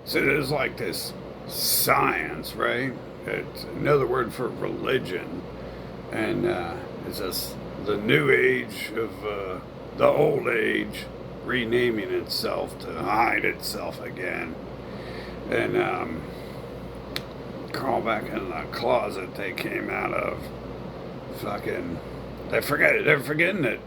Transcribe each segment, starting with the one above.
So there's like this science, right? It's another word for religion. And it's just the new age of the old age renaming itself to hide itself again. And crawl back in the closet they came out of. Fucking, they forget it. They're forgetting it.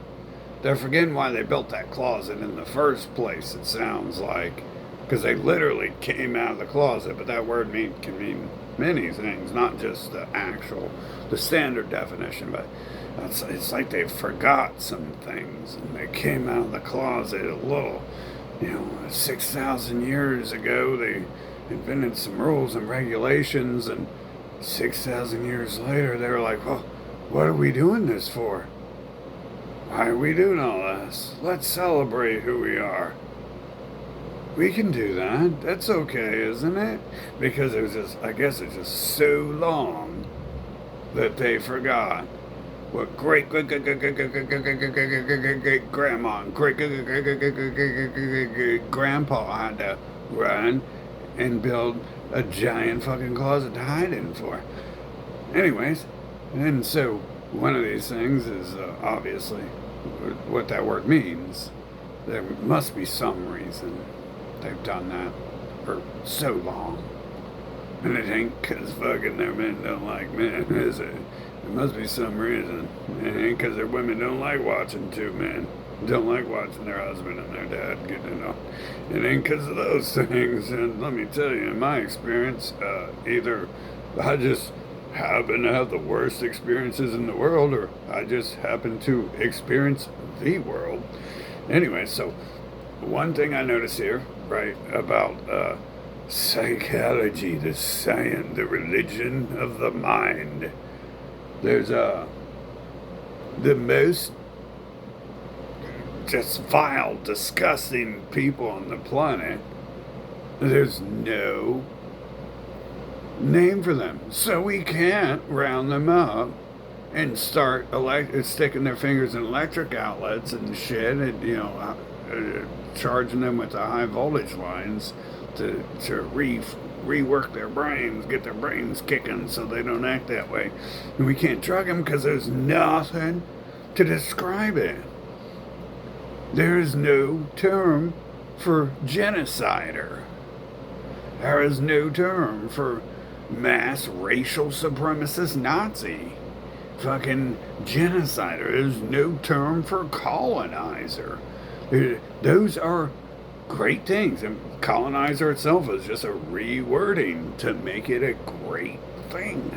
They're forgetting why they built that closet in the first place. It sounds like because they literally came out of the closet, but that word can mean many things, not just the standard definition. But it's like they forgot some things and they came out of the closet a little. 6,000 years ago, they invented some rules and regulations, and 6,000 years later, they were like, well, what are we doing this for? Why are we doing all this? Let's celebrate who we are. We can do that. That's okay, isn't it? Because I guess it's just so long that they forgot what great grandma and great grandpa had to run and build a giant fucking closet to hide in for. Anyways, and so one of these things is obviously what that word means. There must be some reason they've done that for so long. And it ain't because fucking their men don't like men, is it? There must be some reason. It ain't because their women don't like watching two men. Don't like watching their husband and their dad getting it on. It ain't because of those things. And let me tell you, in my experience, either I just happen to have the worst experiences in the world, or I just happen to experience the world. Anyway, so one thing I notice here, right, about psychology, the science, the religion of the mind. There's the most just vile, disgusting people on the planet. There's no name for them, so we can't round them up and start sticking their fingers in electric outlets and shit, and charging them with the high voltage lines to rework their brains, get their brains kicking so they don't act that way. And we can't drug them because there's nothing to describe it. There is no term for genocider. There is no term for mass racial supremacist Nazi. Fucking genocider. There's no term for colonizer. Those are great things. And colonizer itself is just a rewording to make it a great thing.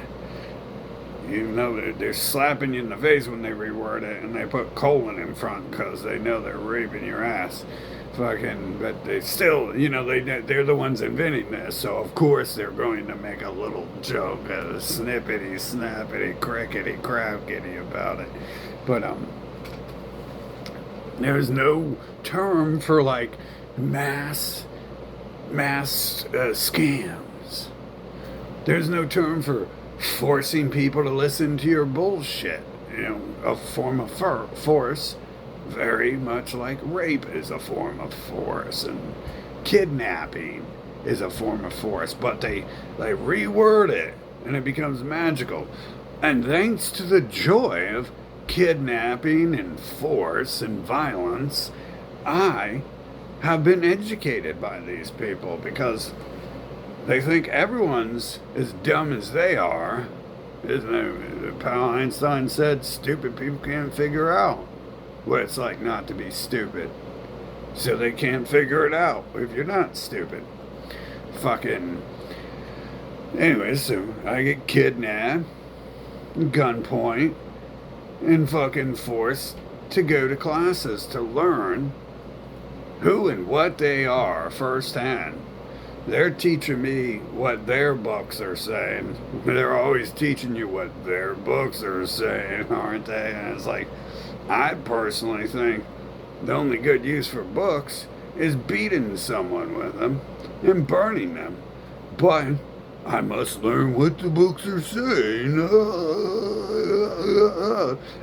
Even though they're slapping you in the face when they reword it and they put colon in front because they know they're raping your ass. Fucking, but they still, they're the ones inventing this, so of course they're going to make a little joke, a snippety, snappity, crickety, crackety about it. But there's no term for like mass scams. There's no term for forcing people to listen to your bullshit. A form of force, very much like rape is a form of force, and kidnapping is a form of force, but they reword it and it becomes magical. And thanks to the joy of kidnapping and force and violence, I have been educated by these people because they think everyone's as dumb as they are. Isn't it? Pal Einstein said stupid people can't figure out what it's like not to be stupid. So they can't figure it out if you're not stupid. Fucking. Anyways, so I get kidnapped, gunpoint, and fucking forced to go to classes to learn who and what they are firsthand. They're teaching me what their books are saying. They're always teaching you what their books are saying, aren't they? And it's like, I personally think the only good use for books is beating someone with them and burning them. But I must learn what the books are saying.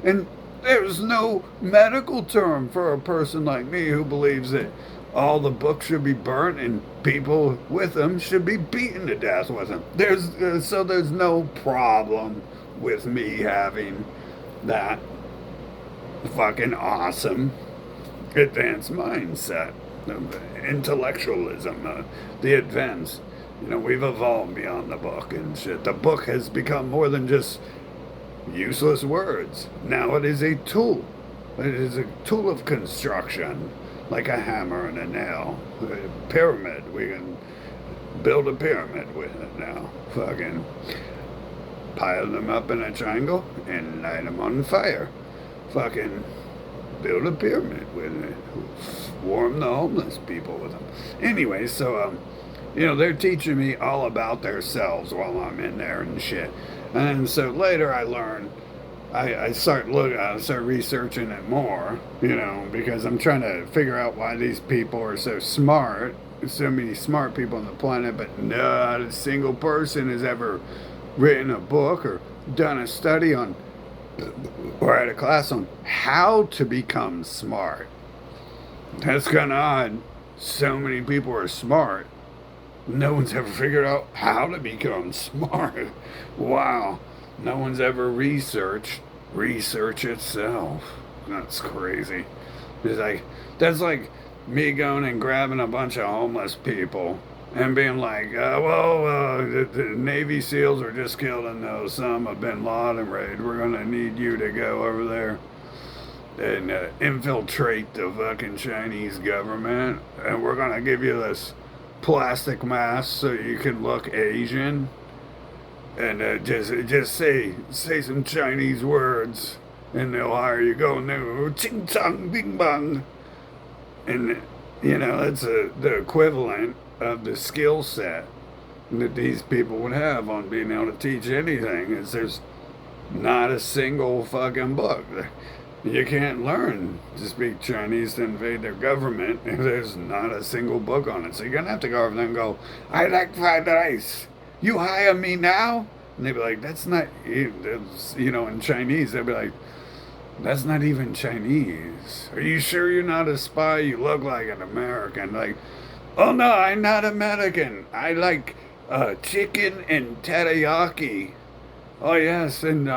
And there's no medical term for a person like me who believes that all the books should be burnt and people with them should be beaten to death with them. There's no problem with me having that fucking awesome advanced mindset, intellectualism, the advance. We've evolved beyond the book and shit. The book has become more than just useless words. Now it is a tool. It is a tool of construction, like a hammer and a nail. A pyramid. We can build a pyramid with it now. Fucking pile them up in a triangle and light them on fire. Fucking build a pyramid with it. Warm the homeless people with them. Anyway, so, they're teaching me all about themselves while I'm in there and shit. And so later I learn, I start researching it more, because I'm trying to figure out why these people are so smart. There's so many smart people on the planet, but not a single person has ever written a book or done a study on or had a class on how to become smart. That's kind of odd. So many people are smart. No one's ever figured out how to become smart. Wow. No one's ever research itself. That's crazy. That's like me going and grabbing a bunch of homeless people and being like, the Navy SEALs were just killed in the Osama bin Laden raid. We're going to need you to go over there and infiltrate the fucking Chinese government. And we're going to give you this plastic mask so you can look Asian. And just say some Chinese words and they'll hire you. Go no, ching chong bing bong. And, that's the equivalent of the skill set that these people would have on being able to teach anything. Is there's not a single fucking book. You can't learn to speak Chinese to invade their government if there's not a single book on it. So you're going to have to go over there and go, I like fried rice. You hire me now? And they'd be like, that's not, in Chinese, they'd be like, that's not even Chinese. Are you sure you're not a spy? You look like an American. Like, oh no, I'm not American. I like chicken and teriyaki. Oh yes, and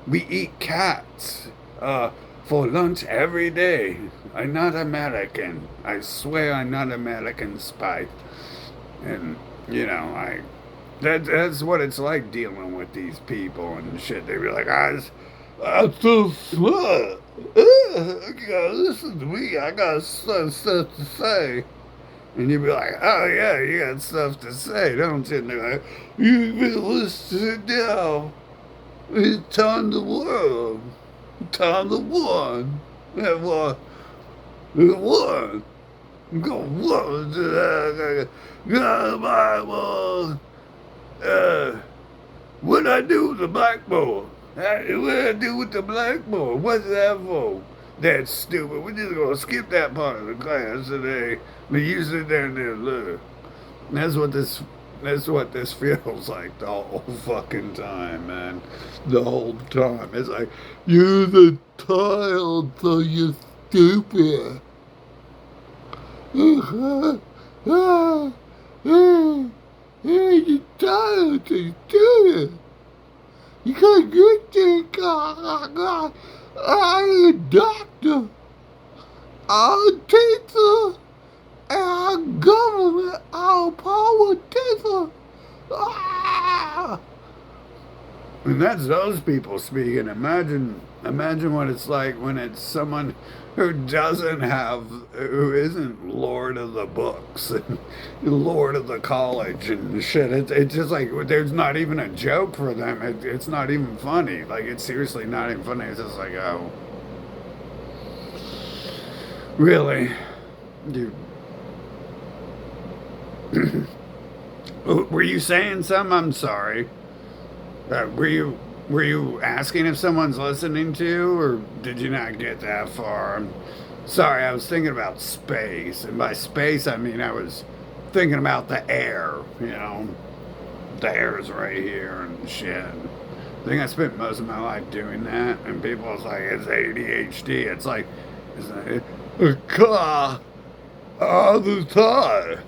we eat cats for lunch every day. I'm not American. I swear I'm not American spy. And that's what it's like dealing with these people and shit. They be like, I'm so smart. Listen to me. I got stuff to say. And you'd be like, oh yeah, you got stuff to say, don't you? And they're like, you've been listening now. It's time to world. Time to one. And one. Go one. Got my one. What I do with the blackboard? What I do with the blackboard? What's that for? That's stupid. We're just gonna skip that part of the class today. We use it down there later. That's what this feels like the whole fucking time, man. The whole time. It's like, you're the child, so you're stupid. You're child, so you're stupid. You can't get this. I'm a doctor. I'm a teacher. And I'm government. I'm a politician. And that's those people speaking. Imagine what it's like when it's someone who isn't Lord of the Books and Lord of the College and shit. It's just like, there's not even a joke for them. It's not even funny. Like, it's seriously not even funny. It's just like, oh. Really? Were you saying something? I'm sorry. Were you asking if someone's listening to, or did you not get that far? I'm sorry, I was thinking about space, and by space I mean I was thinking about the air. The air is right here and shit. I think I spent most of my life doing that, and people was like, it's ADHD. It's like, it's a car. all the time.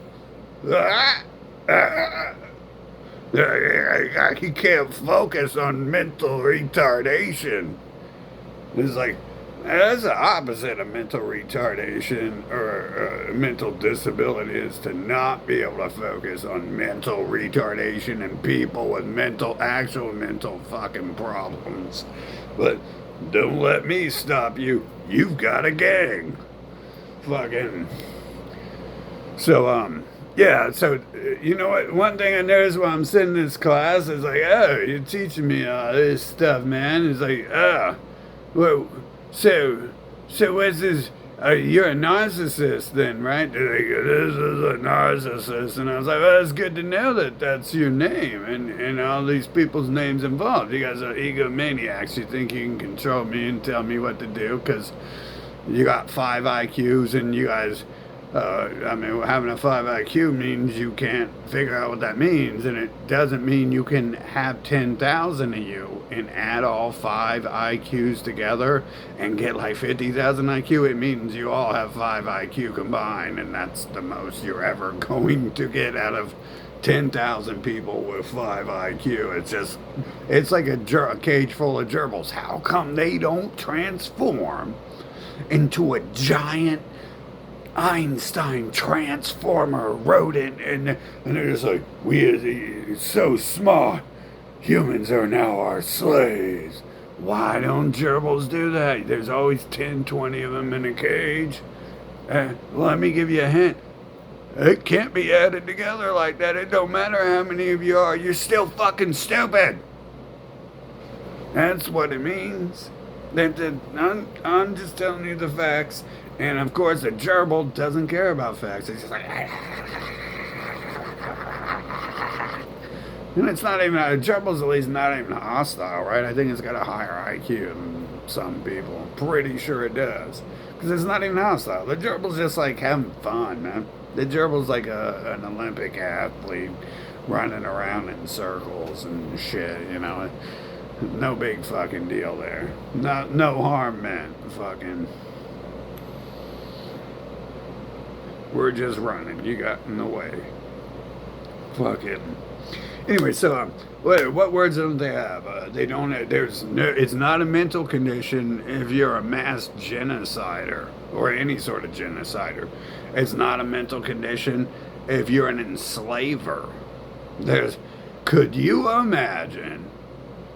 Ah, ah. He can't focus on mental retardation. It's like, that's the opposite of mental retardation or mental disability is to not be able to focus on mental retardation and people with actual mental fucking problems. But don't let me stop you. You've got a gang. Fucking. So, yeah, so, you know what? One thing I noticed while I'm sitting in this class is like, oh, you're teaching me all this stuff, man. It's like, oh, well, so what's this? You're a narcissist then, right? They're like, this is a narcissist. And I was like, well, it's good to know that that's your name and all these people's names involved. You guys are egomaniacs. You think you can control me and tell me what to do because you got 5 IQs and you guys, having a 5 IQ means you can't figure out what that means. And it doesn't mean you can have 10,000 of you and add all 5 IQs together and get like 50,000 IQ. It means you all have 5 IQ combined. And that's the most you're ever going to get out of 10,000 people with 5 IQ. It's like a cage full of gerbils. How come they don't transform into a giant Einstein transformer rodent and they're just like, it's so smart, humans are now our slaves? Why don't gerbils do that? There's always 10, 20 of them in a cage. Let me give you a hint. It can't be added together like that. It don't matter how many of you are, you're still fucking stupid. That's what it means. I'm just telling you the facts. And of course, a gerbil doesn't care about facts. It's just like, and it's not even, a gerbil's at least not even hostile, right? I think it's got a higher IQ than some people. I'm pretty sure it does. Because it's not even hostile. The gerbil's just like having fun, man. The gerbil's like an Olympic athlete running around in circles and shit, you know. No big fucking deal there. No harm meant. Fucking. We're just running. You got in the way. Fucking. Anyway, so what words don't they have? They don't. It's not a mental condition if you're a mass genocider or any sort of genocider. It's not a mental condition if you're an enslaver. Could you imagine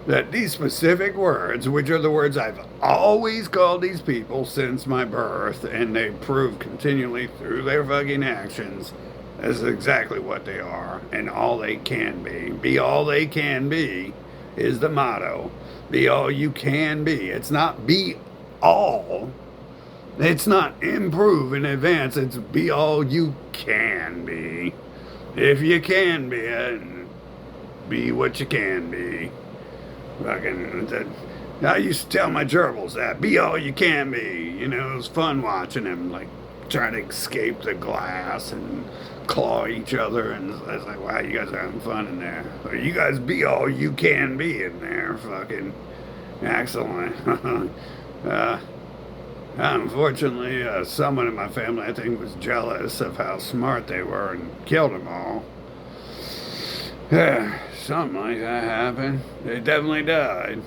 that these specific words, which are the words I've always called these people since my birth, and they prove continually through their fucking actions, is exactly what they are, and all they can be. Be all they can be is the motto. Be all you can be. It's not be all. It's not improve and advance. It's be all you can be. If you can be it, be what you can be. I used to tell my gerbils that. Be all you can be. You know, it was fun watching them, like, try to escape the glass and claw each other. And I was like, wow, you guys are having fun in there. Or you guys be all you can be in there. Fucking excellent. Unfortunately, someone in my family, I think, was jealous of how smart they were and killed them all. Something like that happened. They definitely died.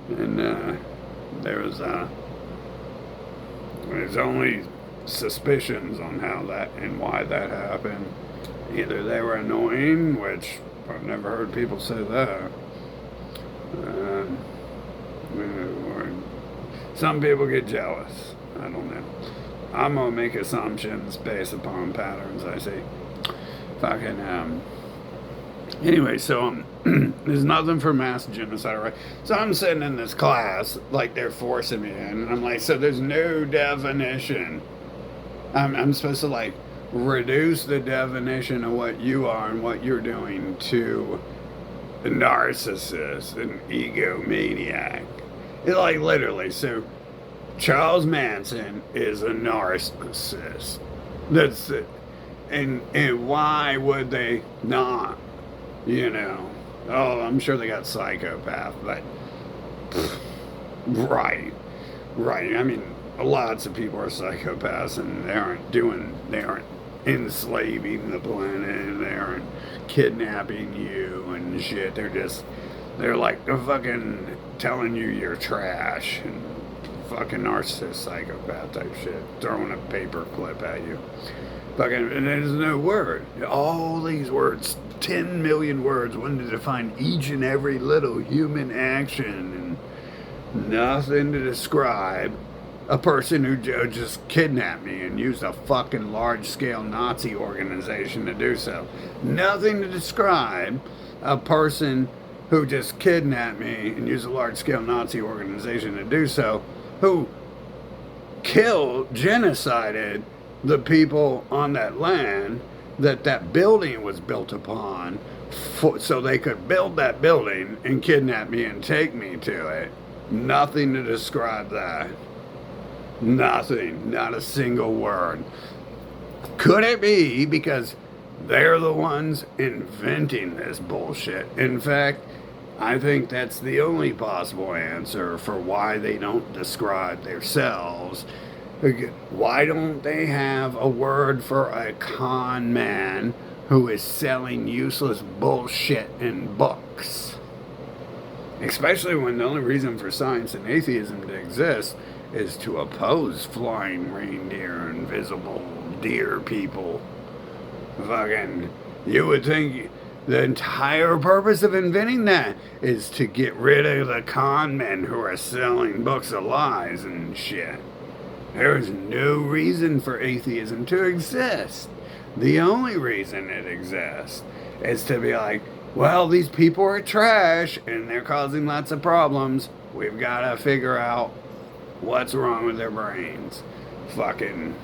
And there's only suspicions on how that and why that happened. Either they were annoying, which I've never heard people say that. Or some people get jealous. I don't know. I'm gonna make assumptions based upon patterns I see. Fucking Anyway, so there's nothing for mass genocide, right? So I'm sitting in this class, like they're forcing me in, and I'm like, so there's no definition. I'm supposed to like reduce the definition of what you are and what you're doing to a narcissist, an egomaniac. It's like literally, so Charles Manson is a narcissist. That's it. And why would they not? You know, oh, I'm sure they got psychopath, but right. I mean, lots of people are psychopaths, and they aren't enslaving the planet, they aren't kidnapping you and shit. They're like fucking telling you you're trash and fucking narcissist, psychopath type shit, throwing a paper clip at you. Fucking, and there's no word. All these words, 10 million words, one to define each and every little human action, and nothing to describe a person who just kidnapped me and used a fucking large-scale Nazi organization to do so. Nothing to describe a person who just kidnapped me and used a large-scale Nazi organization to do so, who killed, genocided the people on that land that building was built upon, so they could build that building and kidnap me and take me to it. Nothing to describe that. Nothing. Not a single word. Could it be because they're the ones inventing this bullshit? In fact, I think that's the only possible answer for why they don't describe themselves. Why don't they have a word for a con man who is selling useless bullshit in books? Especially when the only reason for science and atheism to exist is to oppose flying reindeer, invisible deer people. Fucking, you would think the entire purpose of inventing that is to get rid of the con men who are selling books of lies and shit. There is no reason for atheism to exist. The only reason it exists is to be like, well, these people are trash and they're causing lots of problems. We've got to figure out what's wrong with their brains. Fucking,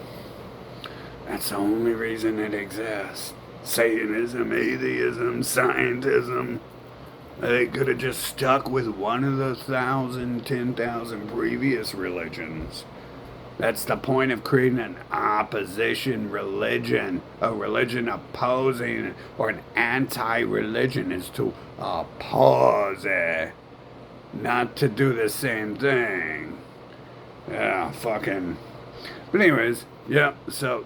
that's the only reason it exists. Satanism, atheism, scientism. They could have just stuck with one of the 10,000 previous religions. That's the point of creating an opposition religion. A religion opposing, or an anti-religion, is to oppose it, not to do the same thing. Yeah, fucking. But anyways, yeah, so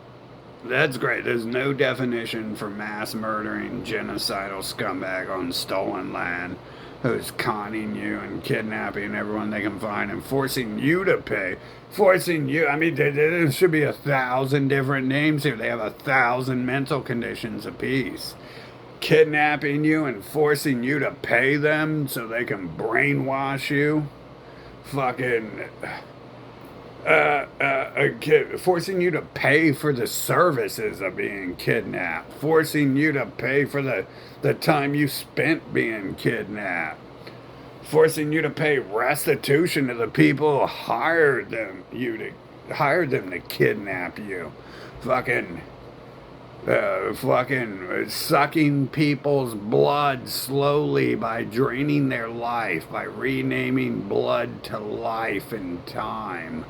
that's great. There's no definition for mass murdering, genocidal scumbag on stolen land who's conning you and kidnapping everyone they can find and forcing you to pay. Forcing you, I mean, there should be 1,000 different names here. They have 1,000 mental conditions apiece. Kidnapping you and forcing you to pay them so they can brainwash you. Fucking, forcing you to pay for the services of being kidnapped. Forcing you to pay for the time you spent being kidnapped. Forcing you to pay restitution to the people who hired them to kidnap you. Fucking sucking people's blood slowly by draining their life, by renaming blood to life and time.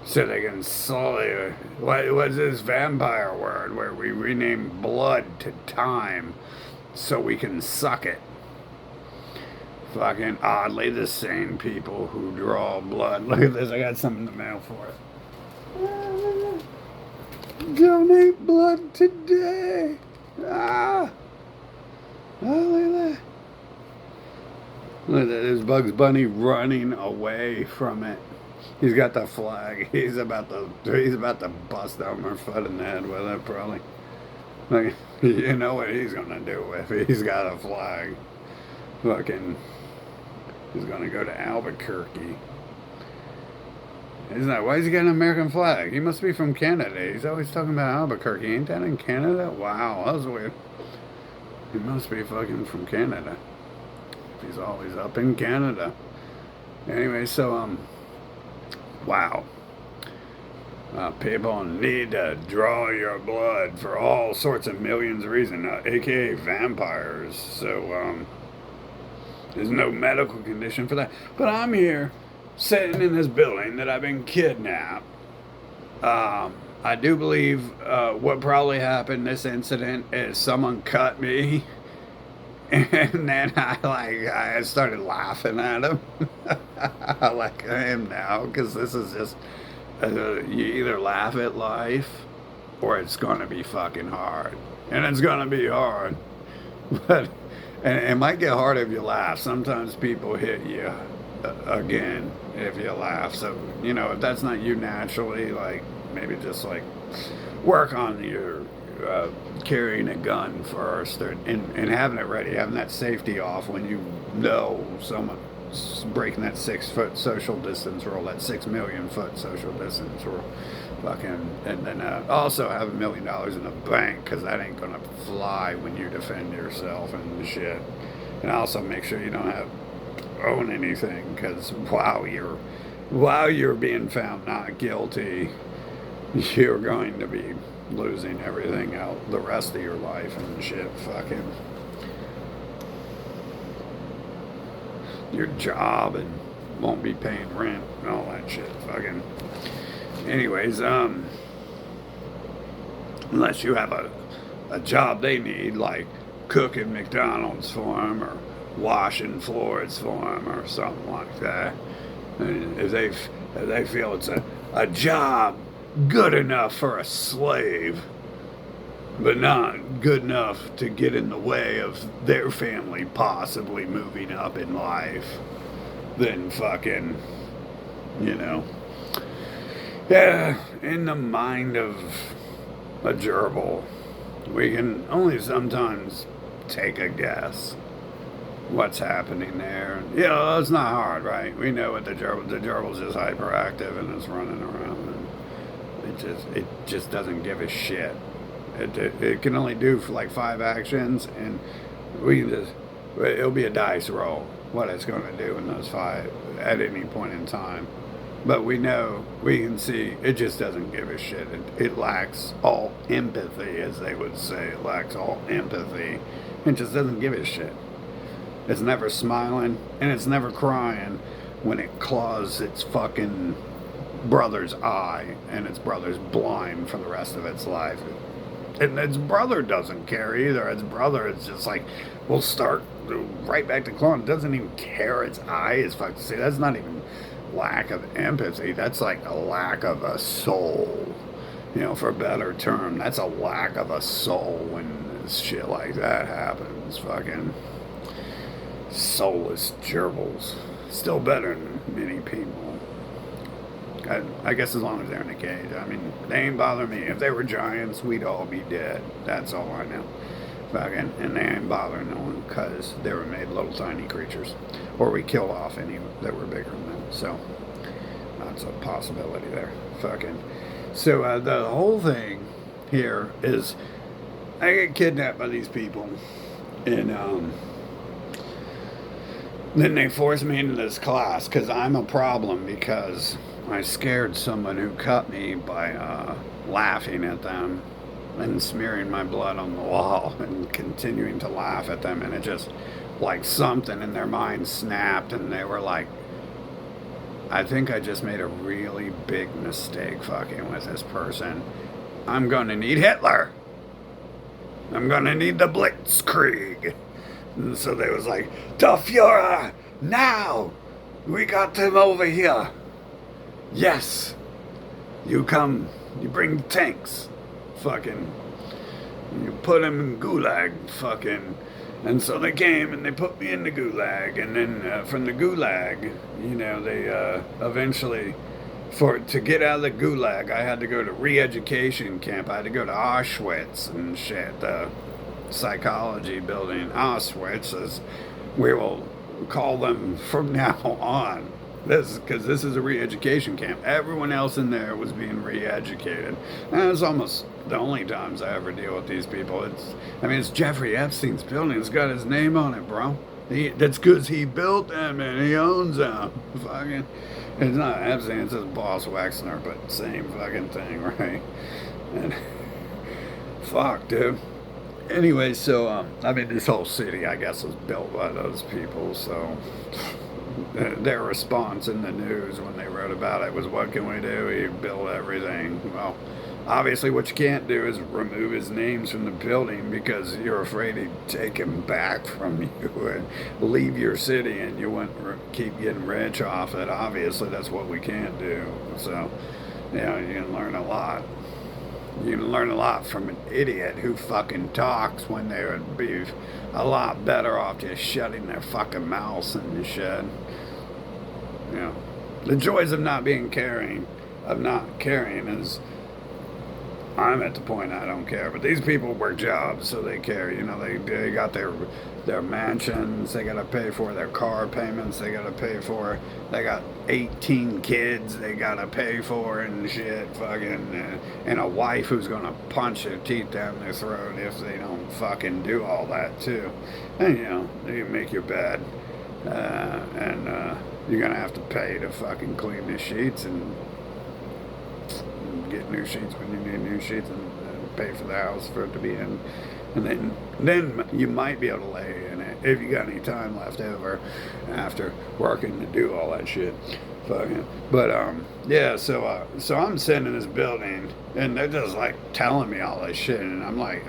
So they can slowly, what's this vampire word where we rename blood to time so we can suck it? Fucking oddly the same people who draw blood. Look at this, I got something in the mail for it. Donate blood today. Oh, look at that. Look at that, there's Bugs Bunny running away from it. He's got the flag. He's about to bust Elmer Fudd in the head with it, probably. Like, you know what he's gonna do with it. He's got a flag. Fucking, he's gonna go to Albuquerque. Isn't that, why is he got an American flag? He must be from Canada. He's always talking about Albuquerque. Ain't that in Canada? Wow, that was weird. He must be fucking from Canada. He's always up in Canada. Anyway, so, wow. People need to draw your blood for all sorts of millions of reasons, aka vampires. So, there's no medical condition for that. But I'm here, sitting in this building that I've been kidnapped. I do believe what probably happened, this incident, is someone cut me. And then I started laughing at him. I like him now, because this is just You either laugh at life or it's going to be fucking hard. And it's going to be hard. But and it might get hard if you laugh. Sometimes people hit you again if you laugh. So, if that's not you naturally, like maybe just like work on your carrying a gun first and having it ready, having that safety off when you know someone's breaking that 6 foot social distance rule, that 6 million foot social distance rule. Fucking, and then also have $1 million in the bank because that ain't gonna fly when you defend yourself and shit. And also make sure you don't own anything because while you're being found not guilty, you're going to be losing everything out the rest of your life and shit. Fucking your job and won't be paying rent and all that shit. Fucking. Anyways, unless you have a job they need, like cooking McDonald's for them or washing floors for them or something like that. And if they feel it's a job good enough for a slave, but not good enough to get in the way of their family possibly moving up in life, then fucking, Yeah, in the mind of a gerbil, we can only sometimes take a guess what's happening there. It's not hard, right? We know what the gerbil's just hyperactive and it's running around and it just doesn't give a shit. It can only do for like 5 actions and it'll be a dice roll what it's going to do in those 5 at any point in time. But we can see, it just doesn't give a shit. It lacks all empathy, as they would say. It lacks all empathy. It just doesn't give a shit. It's never smiling, and it's never crying when it claws its fucking brother's eye, and its brother's blind for the rest of its life. And its brother doesn't care either. Its brother is just like, we'll start right back to clawing. It doesn't even care. Its eye is fucking... See, that's not even... lack of empathy. That's like a lack of a soul, for a better term. That's a lack of a soul when shit like that happens. Fucking soulless gerbils. Still better than many people. I guess as long as they're in a cage. I mean, they ain't bother me. If they were giants, we'd all be dead. That's all I know. Fucking, and they ain't bothering no one because they were made little tiny creatures. Or we killed off any that were bigger than them. So, that's a possibility there. Fucking. So, the whole thing here is I get kidnapped by these people. And, then they force me into this class because I'm a problem because I scared someone who cut me by laughing at them and smearing my blood on the wall and continuing to laugh at them. And it just, like something in their mind snapped and they were like, I think I just made a really big mistake fucking with this person. I'm going to need Hitler. I'm going to need the Blitzkrieg. And so they was like, Der Fuhrer, now! We got them over here. Yes. You come, you bring tanks. Fucking, you put them in gulag. Fucking. And so they came and they put me in the gulag. And then from the gulag, they eventually, to get out of the gulag, I had to go to re-education camp. I had to go to Auschwitz and shit. The psychology building Auschwitz, as we will call them from now on. Because this is a re-education camp. Everyone else in there was being re-educated. And it's almost the only times I ever deal with these people. It's Jeffrey Epstein's building. It's got his name on it, bro. That's because he built them and he owns them. Fucking, it's not Epstein, it's his boss Wexner, but same fucking thing, right? And fuck, dude. Anyway, so this whole city, I guess, was built by those people. So their response in the news when they wrote about it was, "What can we do? He built everything." Well, obviously, what you can't do is remove his names from the building because you're afraid he'd take him back from you and leave your city, and you wouldn't keep getting rich off it. Obviously, that's what we can't do. So You know, you can learn a lot. You can learn a lot from an idiot who fucking talks when they would be a lot better off just shutting their fucking mouths and shit. You know, the joys of not being caring, of not caring is, I'm at the point I don't care. But these people work jobs, so they care. You know, they got their mansions. They got to pay for their car payments. They got to pay for. They got 18 kids. They got to pay for and shit. Fucking and a wife who's gonna punch their teeth down their throat if they don't fucking do all that too. And you know, you make your bed, and you're gonna have to pay to fucking clean the sheets and get new sheets when you need new sheets, and pay for the house for it to be in, and then you might be able to lay in it if you got any time left over after working to do all that shit. Fucking, but yeah. So I'm sitting in this building, and they're just like telling me all this shit, and I'm like,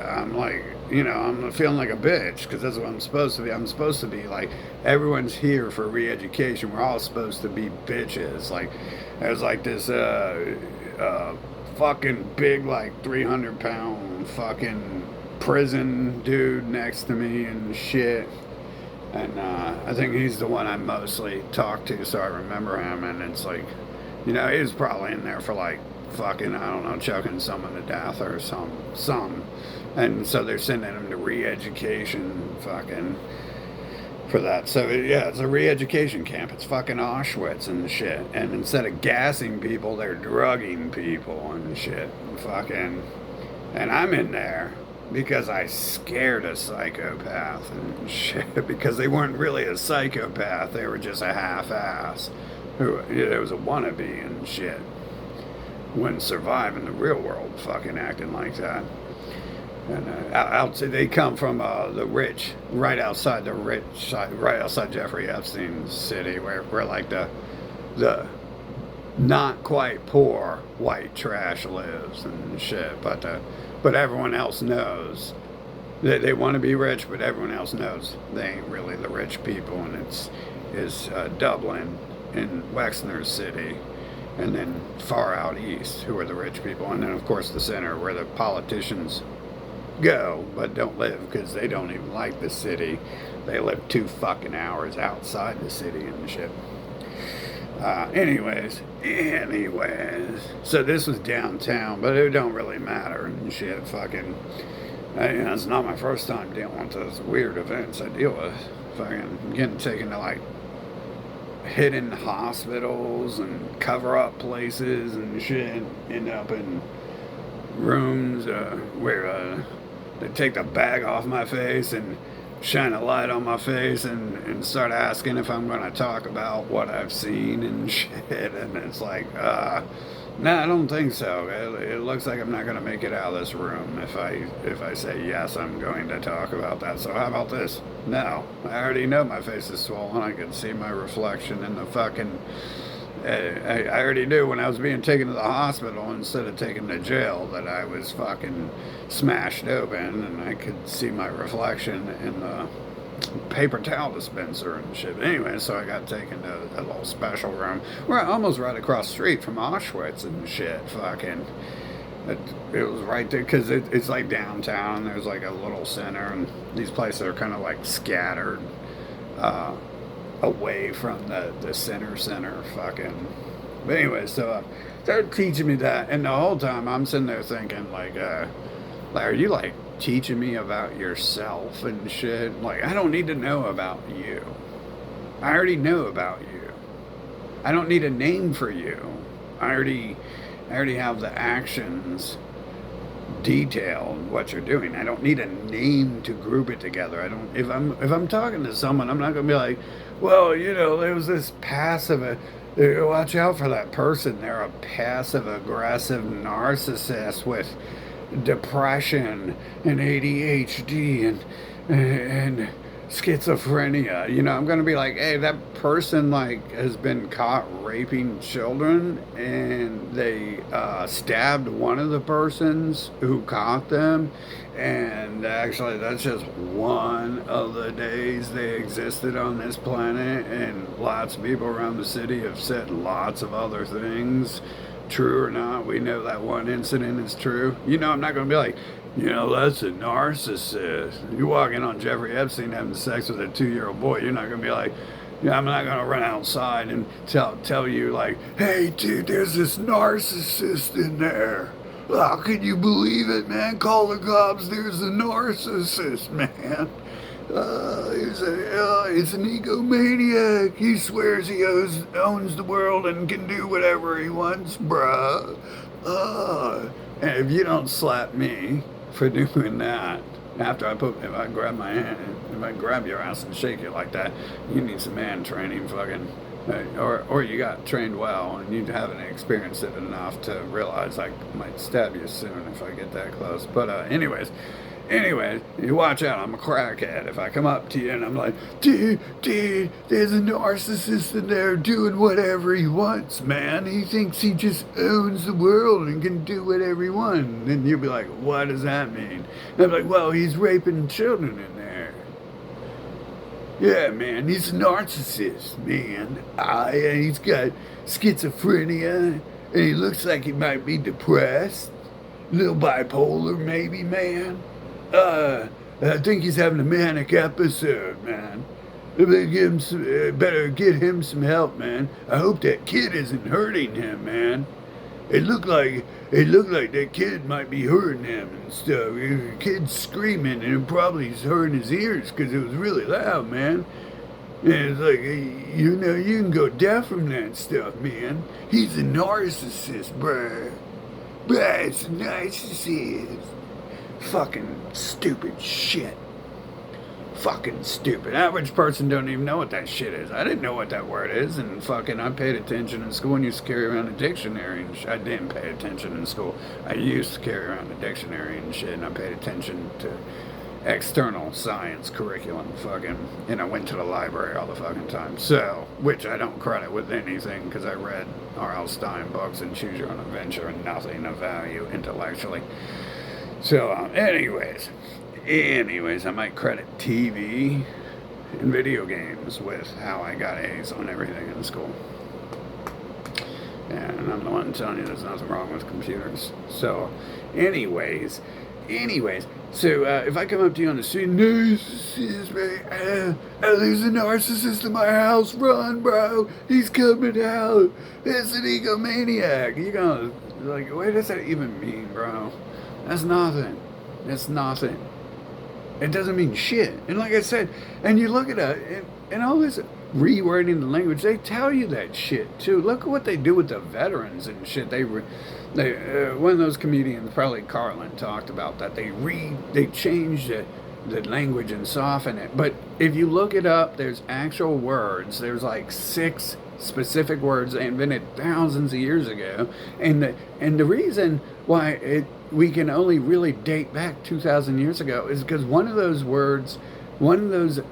you know, I'm feeling like a bitch because that's what I'm supposed to be. I'm supposed to be like, everyone's here for re-education. We're all supposed to be bitches. Like, there's like this fucking big, like 300-pound fucking prison dude next to me and shit. And I think he's the one I mostly talk to, so I remember him. And it's like, you know, he was probably in there for like fucking, I don't know, choking someone to death or some. And so they're sending him to re-education fucking for that. So yeah, it's a re-education camp. It's fucking Auschwitz and shit. And instead of gassing people, they're drugging people and shit. Fucking, and I'm in there because I scared a psychopath and shit. Because they weren't really a psychopath. They were just a half-ass who, you know, it was a wannabe and shit. Wouldn't survive in the real world fucking acting like that. And they come from the rich, right outside the rich side, right outside Jeffrey Epstein's city, where like the not quite poor white trash lives and shit. But everyone else knows they want to be rich, but everyone else knows they ain't really the rich people, and it's Dublin and Wexner City. And then far out east, who are the rich people, and then of course the center, where the politicians go but don't live, because they don't even like the city. They live 2 fucking hours outside the city and shit. Anyways, so this was downtown, but it don't really matter and shit. Fucking, you know, it's not my first time dealing with those weird events I deal with. Fucking getting taken to like hidden hospitals and cover up places and shit. End up in rooms where they take the bag off my face and shine a light on my face and start asking if I'm going to talk about what I've seen and shit. And it's like, no, I don't think so. It looks like I'm not going to make it out of this room if I say yes, I'm going to talk about that. So how about this? No, I already know my face is swollen. I can see my reflection in the fucking. I already knew when I was being taken to the hospital instead of taken to jail that I was fucking smashed open, and I could see my reflection in the paper towel dispenser and shit. Anyway, so I got taken to a little special room. We're almost right across the street from Auschwitz and shit. Fucking, it was right there because it's like downtown. There's like a little center, and these places are kind of like scattered. Away from the center fucking. But anyway, so they're teaching me that, and the whole time I'm sitting there thinking like are you like teaching me about yourself and shit? Like, I don't need to know about you. I already know about you. I don't need a name for you. I already have the actions detailed what you're doing. I don't need a name to group it together. I don't. If I'm talking to someone, I'm not gonna be like, well, you know, there was this passive. Watch out for that person. They're a passive aggressive narcissist with depression and ADHD and schizophrenia. You know, I'm gonna be like, hey, that person like has been caught raping children, and they stabbed one of the persons who caught them, and actually that's just one of the days they existed on this planet, and lots of people around the city have said lots of other things true or not. We know that one incident is true. I'm not going to be like, that's a narcissist. You're walking on Jeffrey Epstein having sex with a 2-year-old boy. You're not going to be like, I'm not going to run outside and tell you, like, hey, dude, there's this narcissist in there. How can you believe it, man? Call the cops. There's a narcissist, man. He's an egomaniac. He swears he owns the world and can do whatever he wants, bruh. And if you don't slap me for doing that, after if I grab my hand, if I grab your ass and shake it like that, you need some man training, fucking. Or you got trained well and you haven't experienced it enough to realize I might stab you soon if I get that close. But anyways, you watch out. I'm a crackhead. If I come up to you and I'm like, dude, there's a narcissist in there doing whatever he wants, man. He thinks he just owns the world and can do whatever he wants. And you'll be like, what does that mean? And I'm like, well, he's raping children in there. Yeah, man, he's a narcissist, man. And he's got schizophrenia, and he looks like he might be depressed. A little bipolar, maybe, man. I think he's having a manic episode, man. Better get him some help, man. I hope that kid isn't hurting him, man. It looked like that kid might be hurting him and stuff. The kid's screaming, and it probably hurting his ears because it was really loud, man. And it's like, you can go deaf from that stuff, man. He's a narcissist, bruh. It's a narcissist. Fucking stupid shit. Fucking stupid. Average person don't even know what that shit is. I didn't know what that word is, and fucking I paid attention in school and used to carry around a dictionary and I didn't pay attention in school. I used to carry around a dictionary and shit, and I paid attention to external science curriculum, and I went to the library all the fucking time. So, which I don't credit with anything because I read R.L. Stein books and Choose Your Own Adventure and nothing of value intellectually. So, anyways, I might credit TV and video games with how I got A's on everything in school. And I'm the one telling you there's nothing wrong with computers. So, anyways, so if I come up to you on the street, narcissist, man, there's a narcissist in my house, run, bro, he's coming out, it's an egomaniac. You're gonna, like, what does that even mean, bro? That's nothing. It doesn't mean shit. And like I said, and you look at it, and all this rewording the language, they tell you that shit too. Look at what they do with the veterans and shit. One of those comedians, probably Carlin, talked about that. They change the language and soften it. But if you look it up, there's actual words. There's like 6 specific words they invented thousands of years ago, and the reason why we can only really date back 2,000 years ago is because one of those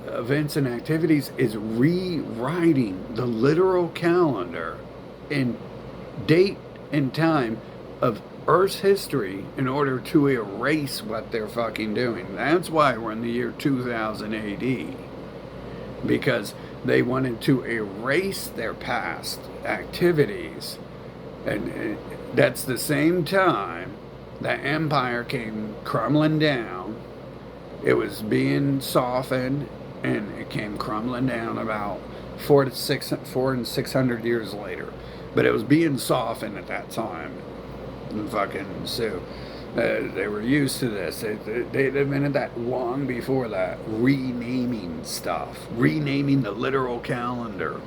events and activities is rewriting the literal calendar in date and time of Earth's history in order to erase what they're fucking doing. That's why we're in the year 2000 AD, because they wanted to erase their past activities. And that's the same time that empire came crumbling down. It was being softened, and it came crumbling down about 400 and 600 years later. But it was being softened at that time. And so they were used to this. They'd invented that long before that, renaming stuff, renaming the literal calendar.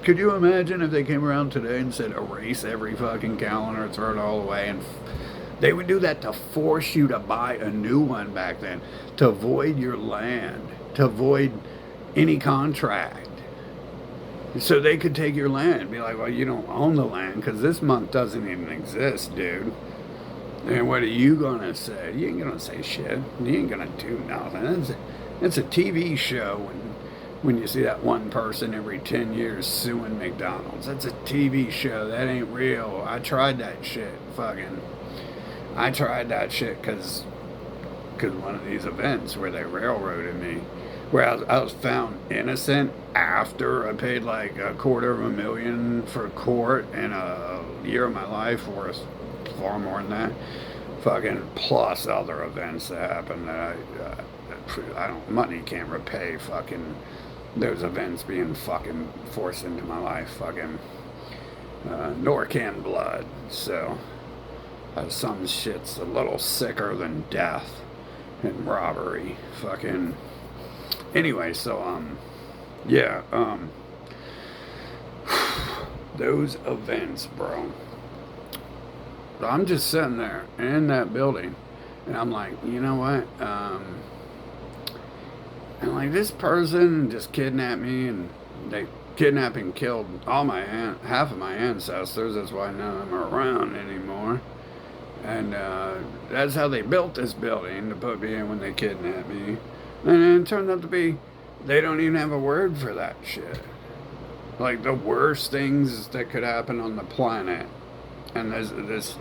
Could you imagine if they came around today and said erase every fucking calendar, throw it all away, and they would do that to force you to buy a new one back then, to void your land, to void any contract. So they could take your land and be like, well, you don't own the land because this month doesn't even exist, dude. And what are you going to say? You ain't going to say shit. You ain't going to do nothing. It's a TV show when you see that one person every 10 years suing McDonald's. That's a TV show. That ain't real. I tried that shit. I tried that shit because one of these events where they railroaded me. where I was found innocent after I paid like $250,000 for court in a year of my life, worth far more than that. Fucking plus other events that happened that I don't, money can't repay fucking those events being fucking forced into my life, fucking, nor can blood. So, some shit's a little sicker than death and robbery. Fucking, anyway, so, yeah, those events, bro. I'm just sitting there in that building, and I'm like, you know what? And like this person just kidnapped me, and they kidnapped and killed half of my ancestors. That's why none of them are around anymore. And that's how they built this building to put me in when they kidnapped me. And it turned out to be they don't even have a word for that shit. Like the worst things that could happen on the planet. And this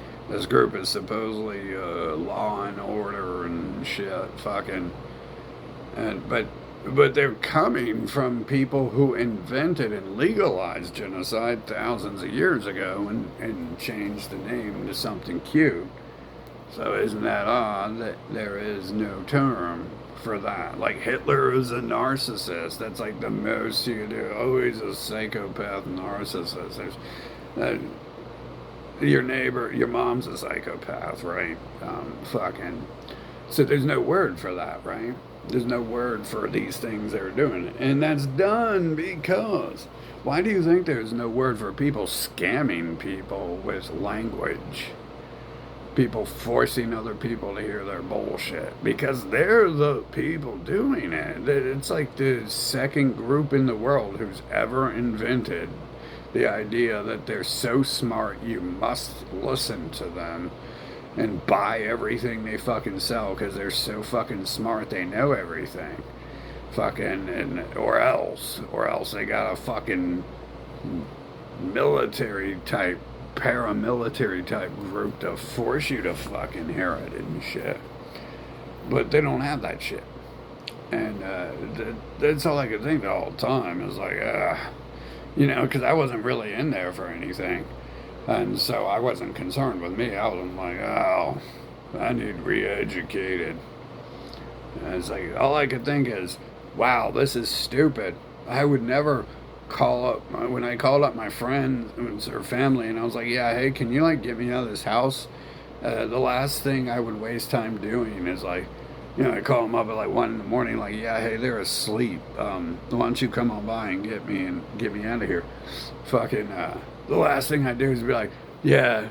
group is supposedly law and order and shit, fucking. And but they're coming from people who invented and legalized genocide thousands of years ago and changed the name to something cute. So isn't that odd that there is no term for that? Like Hitler is a narcissist. That's like the most you can do. Oh, he's a psychopath narcissist. There's your neighbor, your mom's a psychopath, right? Fucking. So there's no word for that, right? There's no word for these things they're doing. And that's done because why do you think there's no word for people scamming people with language? People forcing other people to hear their bullshit because they're the people doing it. It's like the second group in the world who's ever invented the idea that they're so smart you must listen to them and buy everything they fucking sell because they're so fucking smart they know everything. Fucking, and or else they got a fucking military type, paramilitary type group to force you to fucking hear it and shit. But they don't have that shit. And that's all I could think the whole time is like, you know, because I wasn't really in there for anything. And so I wasn't concerned with me. I was like, oh, I need re-educated. And it's like, all I could think is, wow, this is stupid. I would never call up, when I called up my friends or family, and I was like, yeah, hey, can you, like, get me out of this house? The last thing I would waste time doing is, like, you know, I call them up at, like, 1 in the morning, like, yeah, hey, they're asleep. Why don't you come on by and get me out of here? Fucking, the last thing I do is be like, yeah,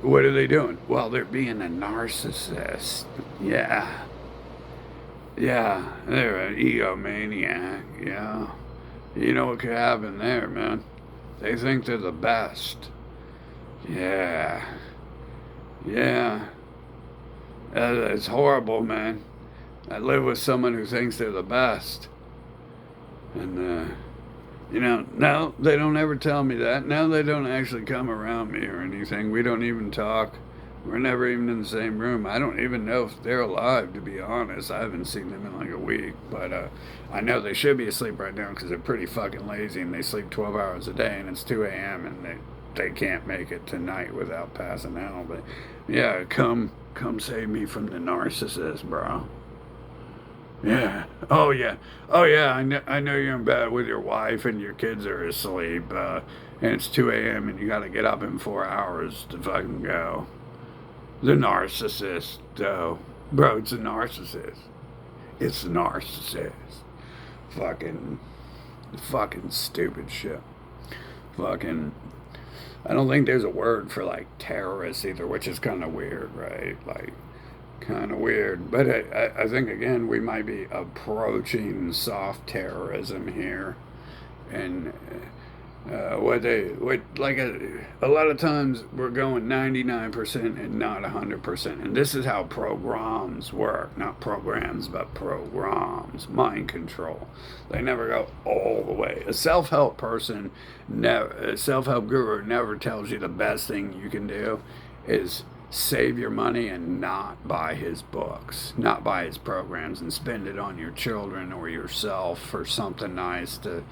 what are they doing? Well, they're being a narcissist. Yeah. Yeah, they're an egomaniac. Yeah. You know what could happen there, man? They think they're the best. Yeah. Yeah. It's horrible, man. I live with someone who thinks they're the best. And, you know, no, they don't ever tell me that. Now they don't actually come around me or anything. We don't even talk. We're never even in the same room. I don't even know if they're alive, to be honest. I haven't seen them in like a week. But I know they should be asleep right now because they're pretty fucking lazy and they sleep 12 hours a day and it's 2 a.m. and they can't make it tonight without passing out. But yeah, come save me from the narcissist, bro. Yeah. Oh yeah. Oh yeah. I know you're in bed with your wife and your kids are asleep, and it's 2 a.m. and you got to get up in 4 hours to fucking go. The narcissist, though, bro. It's a narcissist. It's a narcissist. Fucking stupid shit. Fucking. I don't think there's a word for like terrorists either, which is kind of weird, right? Like. Kind of weird, but I think again we might be approaching soft terrorism here, and a lot of times we're going 99% and not 100%, and this is how programs work, not programs but programs, mind control. They never go all the way. A self-help guru never tells you the best thing you can do is save your money and not buy his books, not buy his programs, and spend it on your children or yourself for something nice to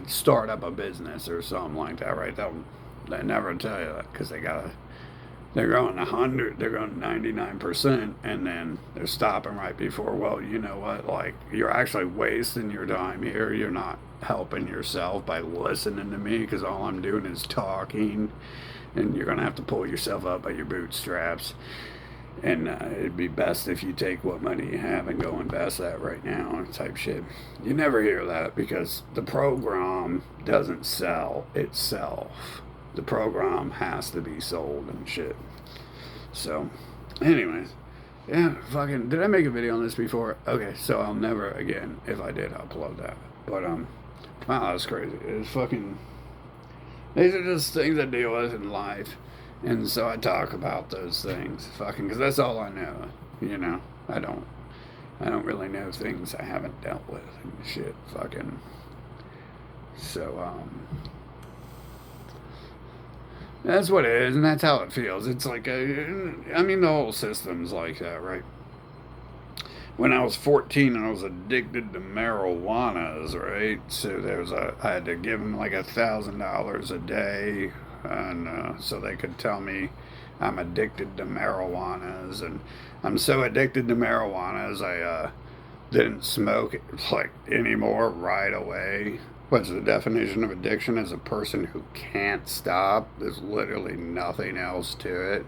start up a business or something like that, right? They never tell you that because they're going 100, they're going 99%, and then they're stopping right before, well, you know what, like, you're actually wasting your time here. You're not helping yourself by listening to me because all I'm doing is talking, and you're going to have to pull yourself up by your bootstraps. And it'd be best if you take what money you have and go invest that right now type shit. You never hear that because the program doesn't sell itself. The program has to be sold and shit. So, anyways, yeah, fucking, did I make a video on this before? Okay, so I'll never again, if I did, upload that. But, wow, that's crazy. It's fucking, these are just things I deal with in life. And so I talk about those things, fucking, because that's all I know, you know. I don't really know things I haven't dealt with and shit, fucking. So, that's what it is, and that's how it feels. It's like, I mean, the whole system's like that, right? When I was 14, I was addicted to marijuanas, right? So I had to give them like $1,000 a day, and so they could tell me I'm addicted to marijuanas, and I'm so addicted to marijuanas, I didn't smoke like anymore right away. What's the definition of addiction? Is a person who can't stop. There's literally nothing else to it.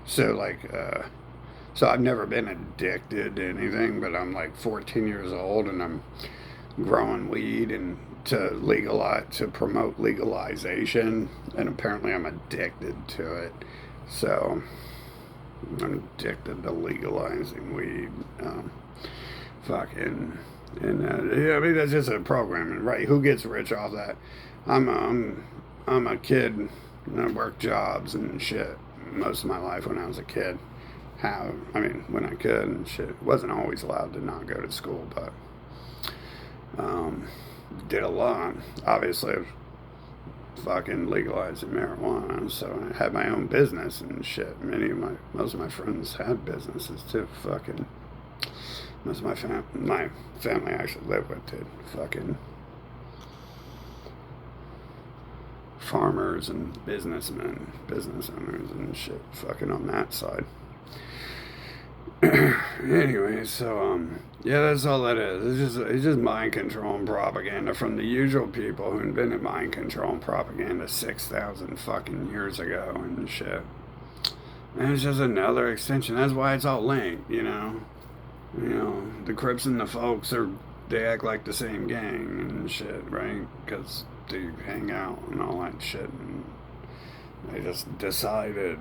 So like, so I've never been addicted to anything, but I'm like 14 years old and I'm growing weed and to promote legalization, and apparently I'm addicted to it. So I'm addicted to legalizing weed. Fucking. And yeah, I mean that's just a programming, right? Who gets rich off that? I'm a kid, and I worked jobs and shit most of my life when I was a kid. When I could and shit. Wasn't always allowed to not go to school, but did a lot. Obviously, I was fucking legalizing marijuana, so I had my own business and shit. Most of my friends had businesses too. Fucking. Most of my family I actually lived with did. Fucking farmers and businessmen, business owners and shit. Fucking on that side. Anyway, so yeah, that's all that is. It's just mind control and propaganda from the usual people who invented mind control and propaganda 6,000 fucking years ago and shit. And it's just another extension. That's why it's all linked, you know. You know, the Crips and the Folks they act like the same gang and shit, right? Because they hang out and all that shit, and they just decided,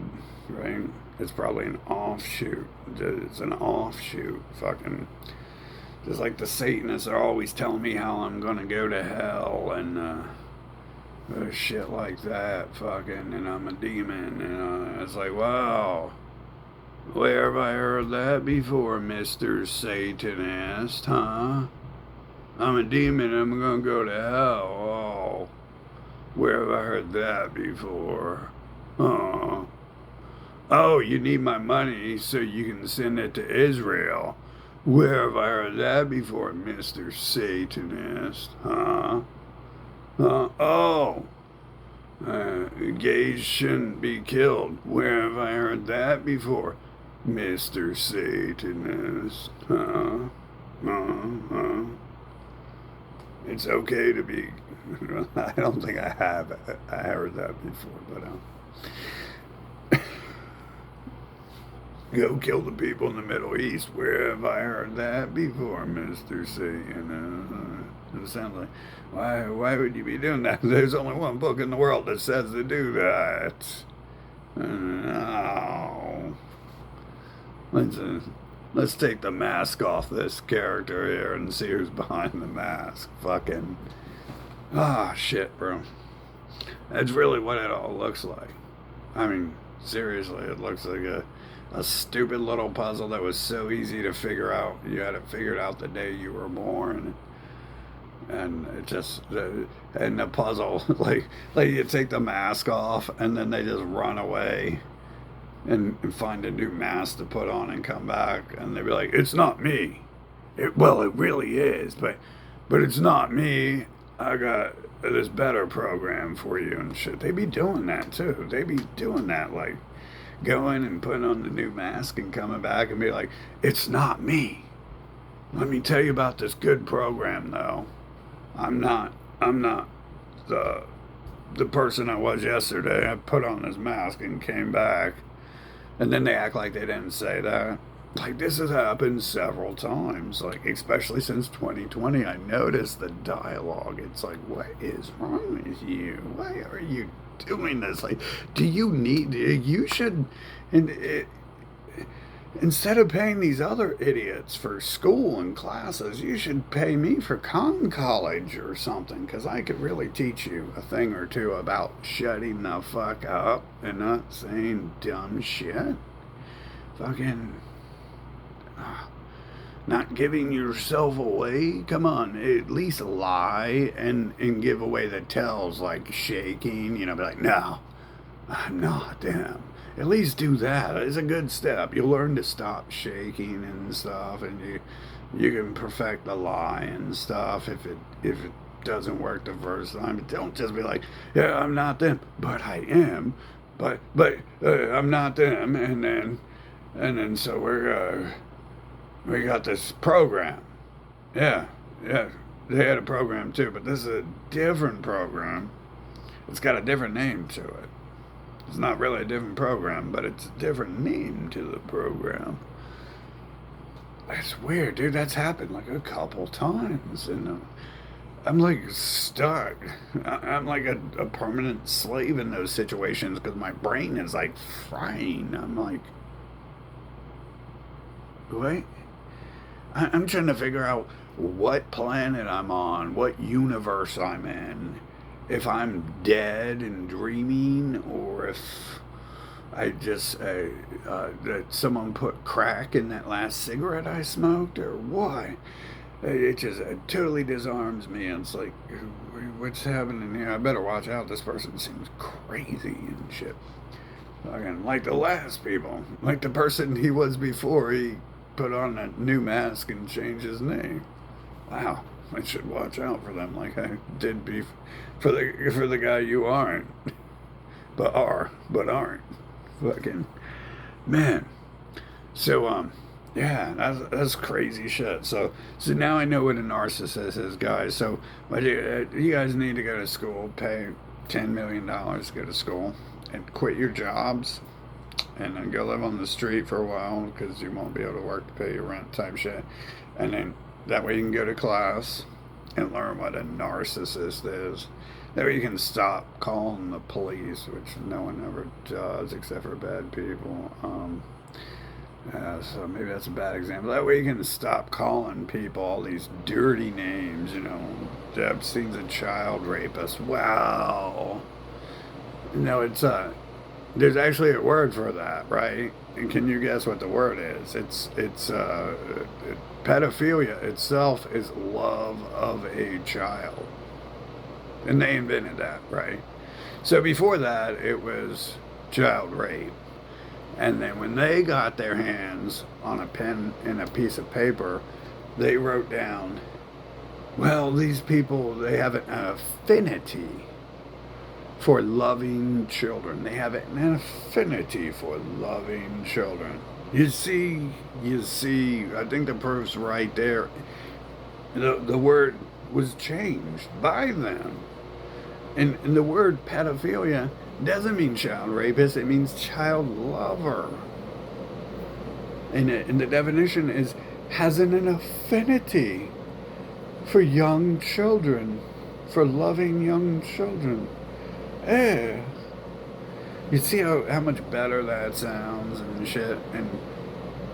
right? It's probably an offshoot. It's an offshoot, fucking. Just like the Satanists are always telling me how I'm gonna go to hell and shit like that, fucking, and I'm a demon, and it's like, wow. Where have I heard that before, Mr. Satanist, huh? I'm a demon, I'm gonna go to hell. Oh, where have I heard that before? Oh, you need my money so you can send it to Israel. Where have I heard that before, Mr. Satanist, huh? Gays shouldn't be killed. Where have I heard that before? Mr. Satanist, It's okay to be. I don't think I have. I heard that before, but go kill the people in the Middle East. Where have I heard that before, Mr. Satanist? It sounds like why would you be doing that? There's only one book in the world that says to do that. No. Let's take the mask off this character here and see who's behind the mask. Fucking. Shit, bro. That's really what it all looks like. I mean, seriously, it looks like a stupid little puzzle that was so easy to figure out. You had it figured out the day you were born. And it just and the puzzle, like you take the mask off and then they just run away and find a new mask to put on and come back, and they'd be like, "It's not me." Well, it really is, but it's not me. I got this better program for you and shit. They be doing that too. They be doing that, like going and putting on the new mask and coming back and be like, "It's not me. Let me tell you about this good program, though. I'm not the the person I was yesterday. I put on this mask and came back." And then they act like they didn't say that. Like, this has happened several times, like, especially since 2020. I noticed the dialogue. It's like, what is wrong with you? Why are you doing this? Like, do you need, you should, and instead of paying these other idiots for school and classes, you should pay me for college or something, because I could really teach you a thing or two about shutting the fuck up and not saying dumb shit. Fucking not giving yourself away. Come on, at least lie and give away the tells, like shaking, be like, "No, I'm not them." At least do that. It's a good step. You'll learn to stop shaking and stuff, and you can perfect the lie and stuff if it doesn't work the first time. But don't just be like, "Yeah, I'm not them, but I am, but I'm not them," and then so we got this program. Yeah, yeah. They had a program too, but this is a different program. It's got a different name to it. It's not really a different program, but it's a different name to the program. That's weird, dude. That's happened like a couple times, and I'm like stuck. I'm like a permanent slave in those situations because my brain is like frying. I'm like, wait. I'm trying to figure out what planet I'm on, what universe I'm in, if I'm dead and dreaming, or if I just that someone put crack in that last cigarette I smoked, or what. It just totally disarms me. And it's like, what's happening here? I better watch out. This person seems crazy and shit. Fucking like the last people, like the person he was before he put on a new mask and changed his name. Wow, I should watch out for them, like I did for the guy you aren't, but aren't. Fucking man. So yeah, that's crazy shit. So now I know what a narcissist is, guys. So you guys need to go to school, pay $10 million to go to school, and quit your jobs, and then go live on the street for a while because you won't be able to work to pay your rent type shit, and then that way you can go to class and learn what a narcissist is. That way you can stop calling the police, which no one ever does except for bad people. So maybe that's a bad example. That way you can stop calling people all these dirty names. Epstein's a child rapist. Wow. It's there's actually a word for that, right? And can you guess what the word is? It's pedophilia itself is love of a child. And they invented that, right? So before that, it was child rape. And then when they got their hands on a pen and a piece of paper, they wrote down, well, these people, they have an affinity for loving children. They have an affinity for loving children. You see, I think the proof's right there. The word was changed by them. And the word pedophilia doesn't mean child rapist, it means child lover. And the definition is has an affinity for young children, for loving young children. Eh. You see how much better that sounds and shit, and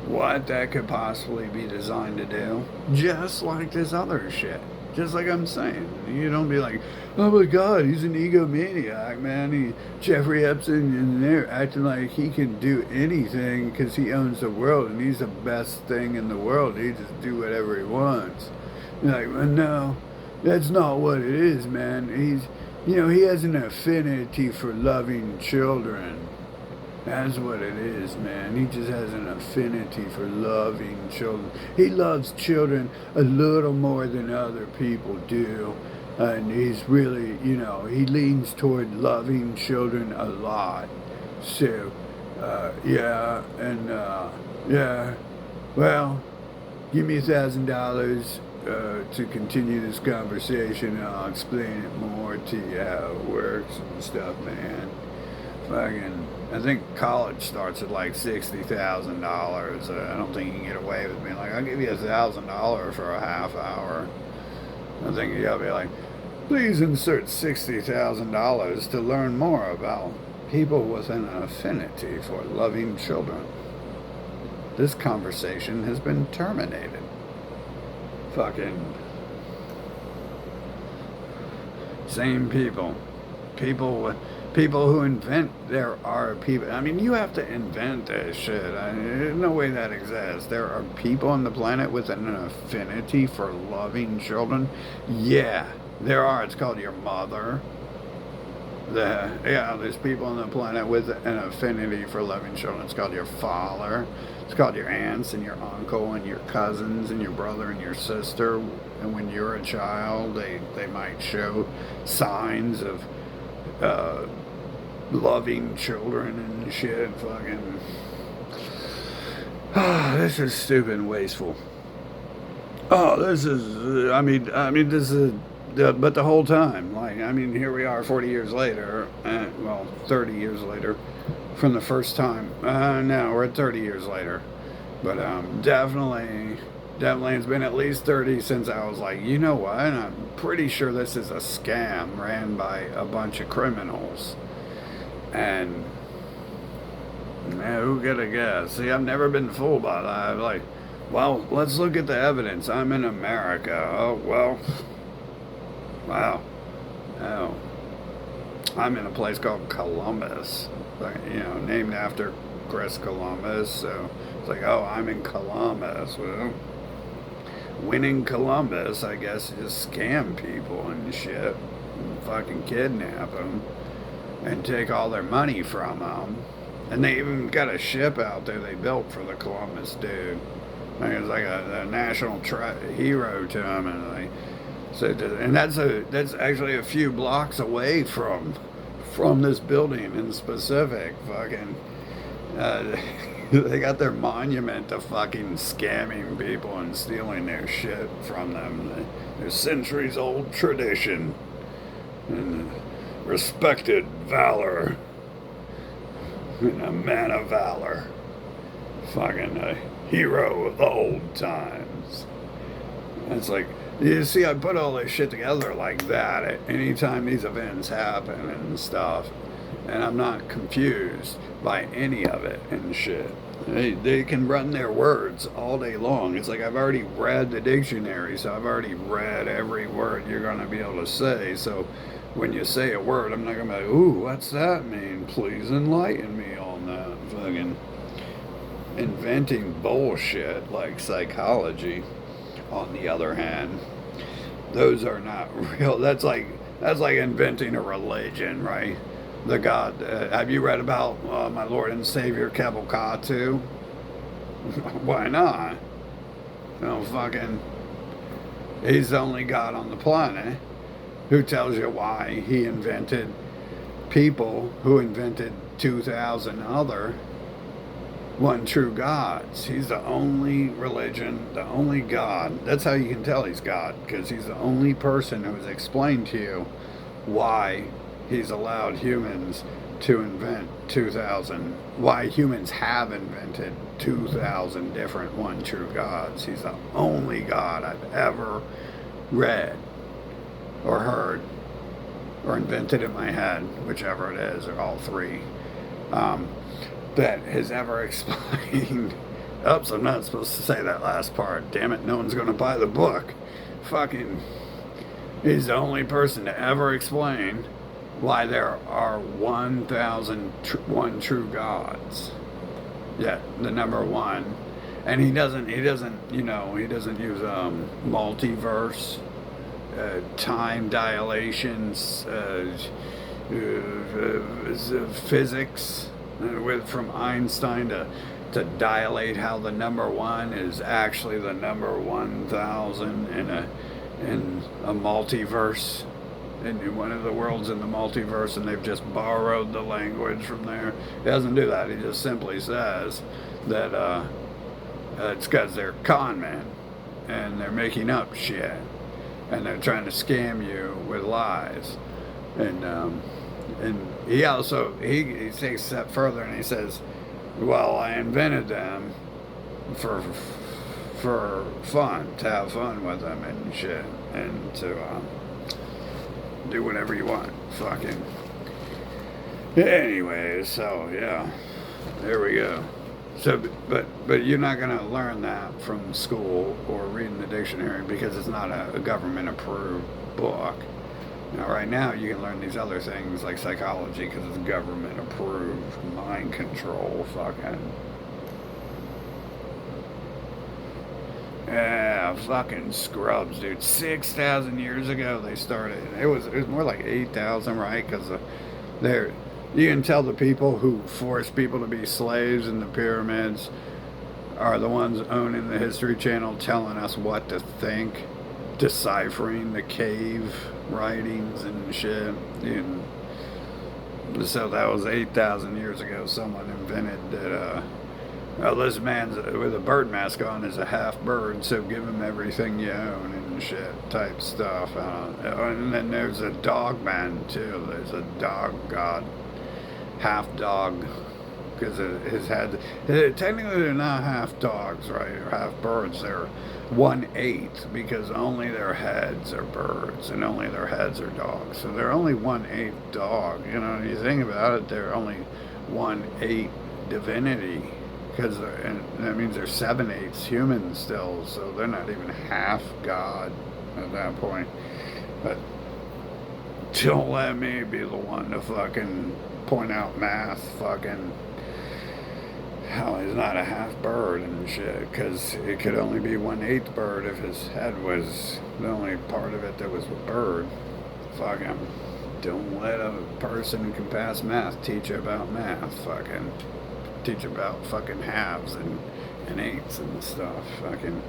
what that could possibly be designed to do? Just like this other shit. Just like I'm saying. You don't be like, oh my god, he's an egomaniac, man. Jeffrey Epstein in there acting like he can do anything because he owns the world and he's the best thing in the world. He just do whatever he wants. You're like, well, no, That's not what it is, man. He has an affinity for loving children. That's what it is, man. He just has an affinity for loving children. He loves children a little more than other people do. And he's really, he leans toward loving children a lot. So, yeah, and, yeah, well, give me $1,000 to continue this conversation, and I'll explain it more to you how it works and stuff, man. Fucking, I think college starts at like $60,000. I don't think you can get away with being like, I'll give you $1,000 for a half hour. I think you gotta be like, please insert $60,000 to learn more about people with an affinity for loving children. This conversation has been terminated. Fucking same people. People who invent, there are people. I mean, you have to invent this shit. There's no way that exists. There are people on the planet with an affinity for loving children. Yeah, there are. It's called your mother. There's people on the planet with an affinity for loving children. It's called your father. It's called your aunts and your uncle and your cousins and your brother and your sister. And when you're a child, they might show signs of loving children and shit. Fucking. This is stupid and wasteful. This is. This is. But the whole time, here we are 40 years later, 30 years later from the first time. No, we're at 30 years later. But definitely it's been at least 30 since I was like, you know what? I'm pretty sure this is a scam ran by a bunch of criminals. And, man, who could have guessed? See, I've never been fooled by that. I'm like, well, let's look at the evidence. I'm in America. Oh, well. Wow. Oh. I'm in a place called Columbus, named after Chris Columbus. So it's like, oh, I'm in Columbus. Well, winning Columbus, I guess, just scam people and shit, and fucking kidnap them, and take all their money from them. And they even got a ship out there they built for the Columbus dude. It's like a national hero to him, and that's actually a few blocks away from this building in specific. Fucking, they got their monument to fucking scamming people and stealing their shit from them. Their centuries old tradition and respected valor and a man of valor. Fucking a hero of the old times. It's like, you see, I put all this shit together like that at any time these events happen and stuff, and I'm not confused by any of it and shit. They can run their words all day long. It's like I've already read the dictionary, so I've already read every word you're going to be able to say. So when you say a word, I'm not going to be like, ooh, what's that mean? Please enlighten me on that. Fucking inventing bullshit like psychology, on the other hand, those are not real. That's like inventing a religion, right? The God. Have you read about my Lord and Savior Kebalkatu? Why not? Fucking, he's the only God on the planet who tells you why he invented people who invented 2,000 other one true gods. He's the only religion, the only God. That's how you can tell he's God, because he's the only person who has explained to you why he's allowed humans to invent 2,000, why humans have invented 2,000 different one true gods. He's the only God I've ever read or heard or invented in my head, whichever it is, or all three. That has ever explained. Oops, I'm not supposed to say that last part. Damn it, no one's going to buy the book. Fucking, he's the only person to ever explain why there are 1,001 true gods. Yeah, the number one. And he doesn't use multiverse time dilations, physics, from Einstein to dilate how the number one is actually the number 1,000 in a multiverse, in one of the worlds in the multiverse, and they've just borrowed the language from there. He doesn't do that. He just simply says that it's because they're con men and they're making up shit and they're trying to scam you with lies. And he also he takes a step further and he says, well, I invented them for fun, to have fun with them and shit, and to do whatever you want. Fucking. Anyway, so yeah, there we go. So, but you're not gonna learn that from school or reading the dictionary because it's not a government approved book. Now, right now, you can learn these other things like psychology because it's government approved, mind control, fucking. Yeah, fucking scrubs, dude. 6,000 years ago they started. It was more like 8,000, right? Because you can tell the people who forced people to be slaves in the pyramids are the ones owning the History Channel, telling us what to think, deciphering the cave writings and shit. And so that was 8,000 years ago. Someone invented that. This man's with a bird mask on is a half bird, so give him everything you own and shit type stuff. And then there's a dog man too. There's a dog god, half dog, because his head. Technically, they're not half dogs, right? Or half birds. They're 1/8 because only their heads are birds and only their heads are dogs. So they're only 1/8 dog. You know, when you think about it, they're only 1/8 divinity. Because that means they're 7/8 human still, so they're not even half God at that point. But don't let me be the one to fucking point out math, fucking how he's not a half bird and shit, because it could only be 1/8 bird if his head was the only part of it that was a bird. Fuck him. Don't let a person who can pass math teach you about math, fucking. Teach about fucking halves and eighths and stuff. Fucking.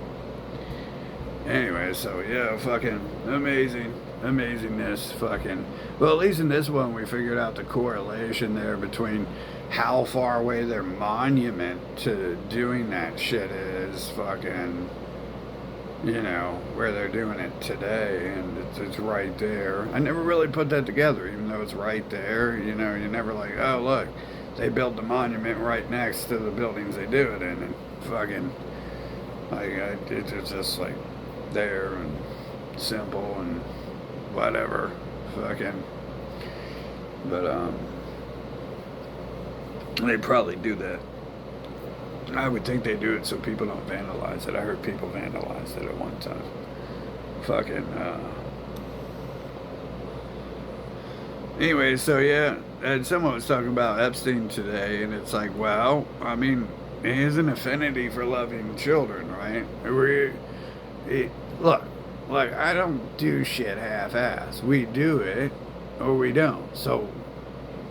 Anyway, so yeah, fucking amazingness. Fucking. Well, at least in this one, we figured out the correlation there between how far away their monument to doing that shit is. Fucking. You know, where they're doing it today, and it's right there. I never really put that together, even though it's right there. You know, you're never like, oh, look. They built the monument right next to the buildings they do it in, and fucking, like, it's just like there and simple and whatever, fucking. But they probably do that. I would think they do it so people don't vandalize it. I heard people vandalize it at one time. Fucking. Anyway, so yeah, and someone was talking about Epstein today, and it's like, well, I mean, he has an affinity for loving children, right? Look, like, I don't do shit half-ass. We do it, or we don't. So,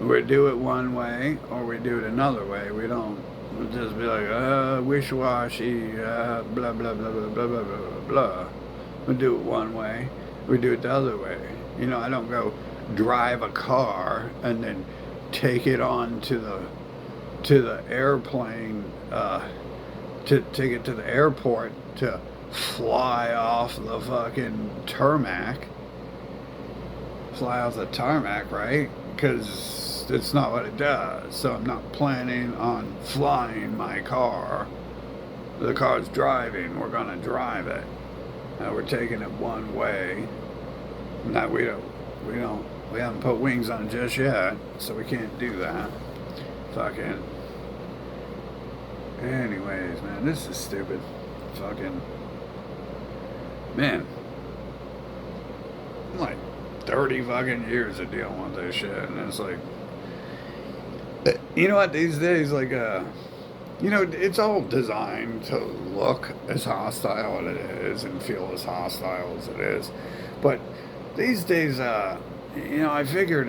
we do it one way, or we do it another way. We don't just be like, wish-washy, blah, blah, blah, blah, blah, blah, blah, blah. We do it one way, we do it the other way. You know, I don't go drive a car and then take it on to the airplane, to take it to the airport to fly off the fucking tarmac. Fly off the tarmac, right? Because it's not what it does. So I'm not planning on flying my car. The car's driving. We're gonna drive it. We're taking it one way. No, we haven't put wings on it just yet, so we can't do that. Fucking. Anyways, man, this is stupid. Fucking. Man. Like 30 fucking years of dealing with this shit, and it's like. You know what, these days, like, it's all designed to look as hostile as it is and feel as hostile as it is. But these days, I figured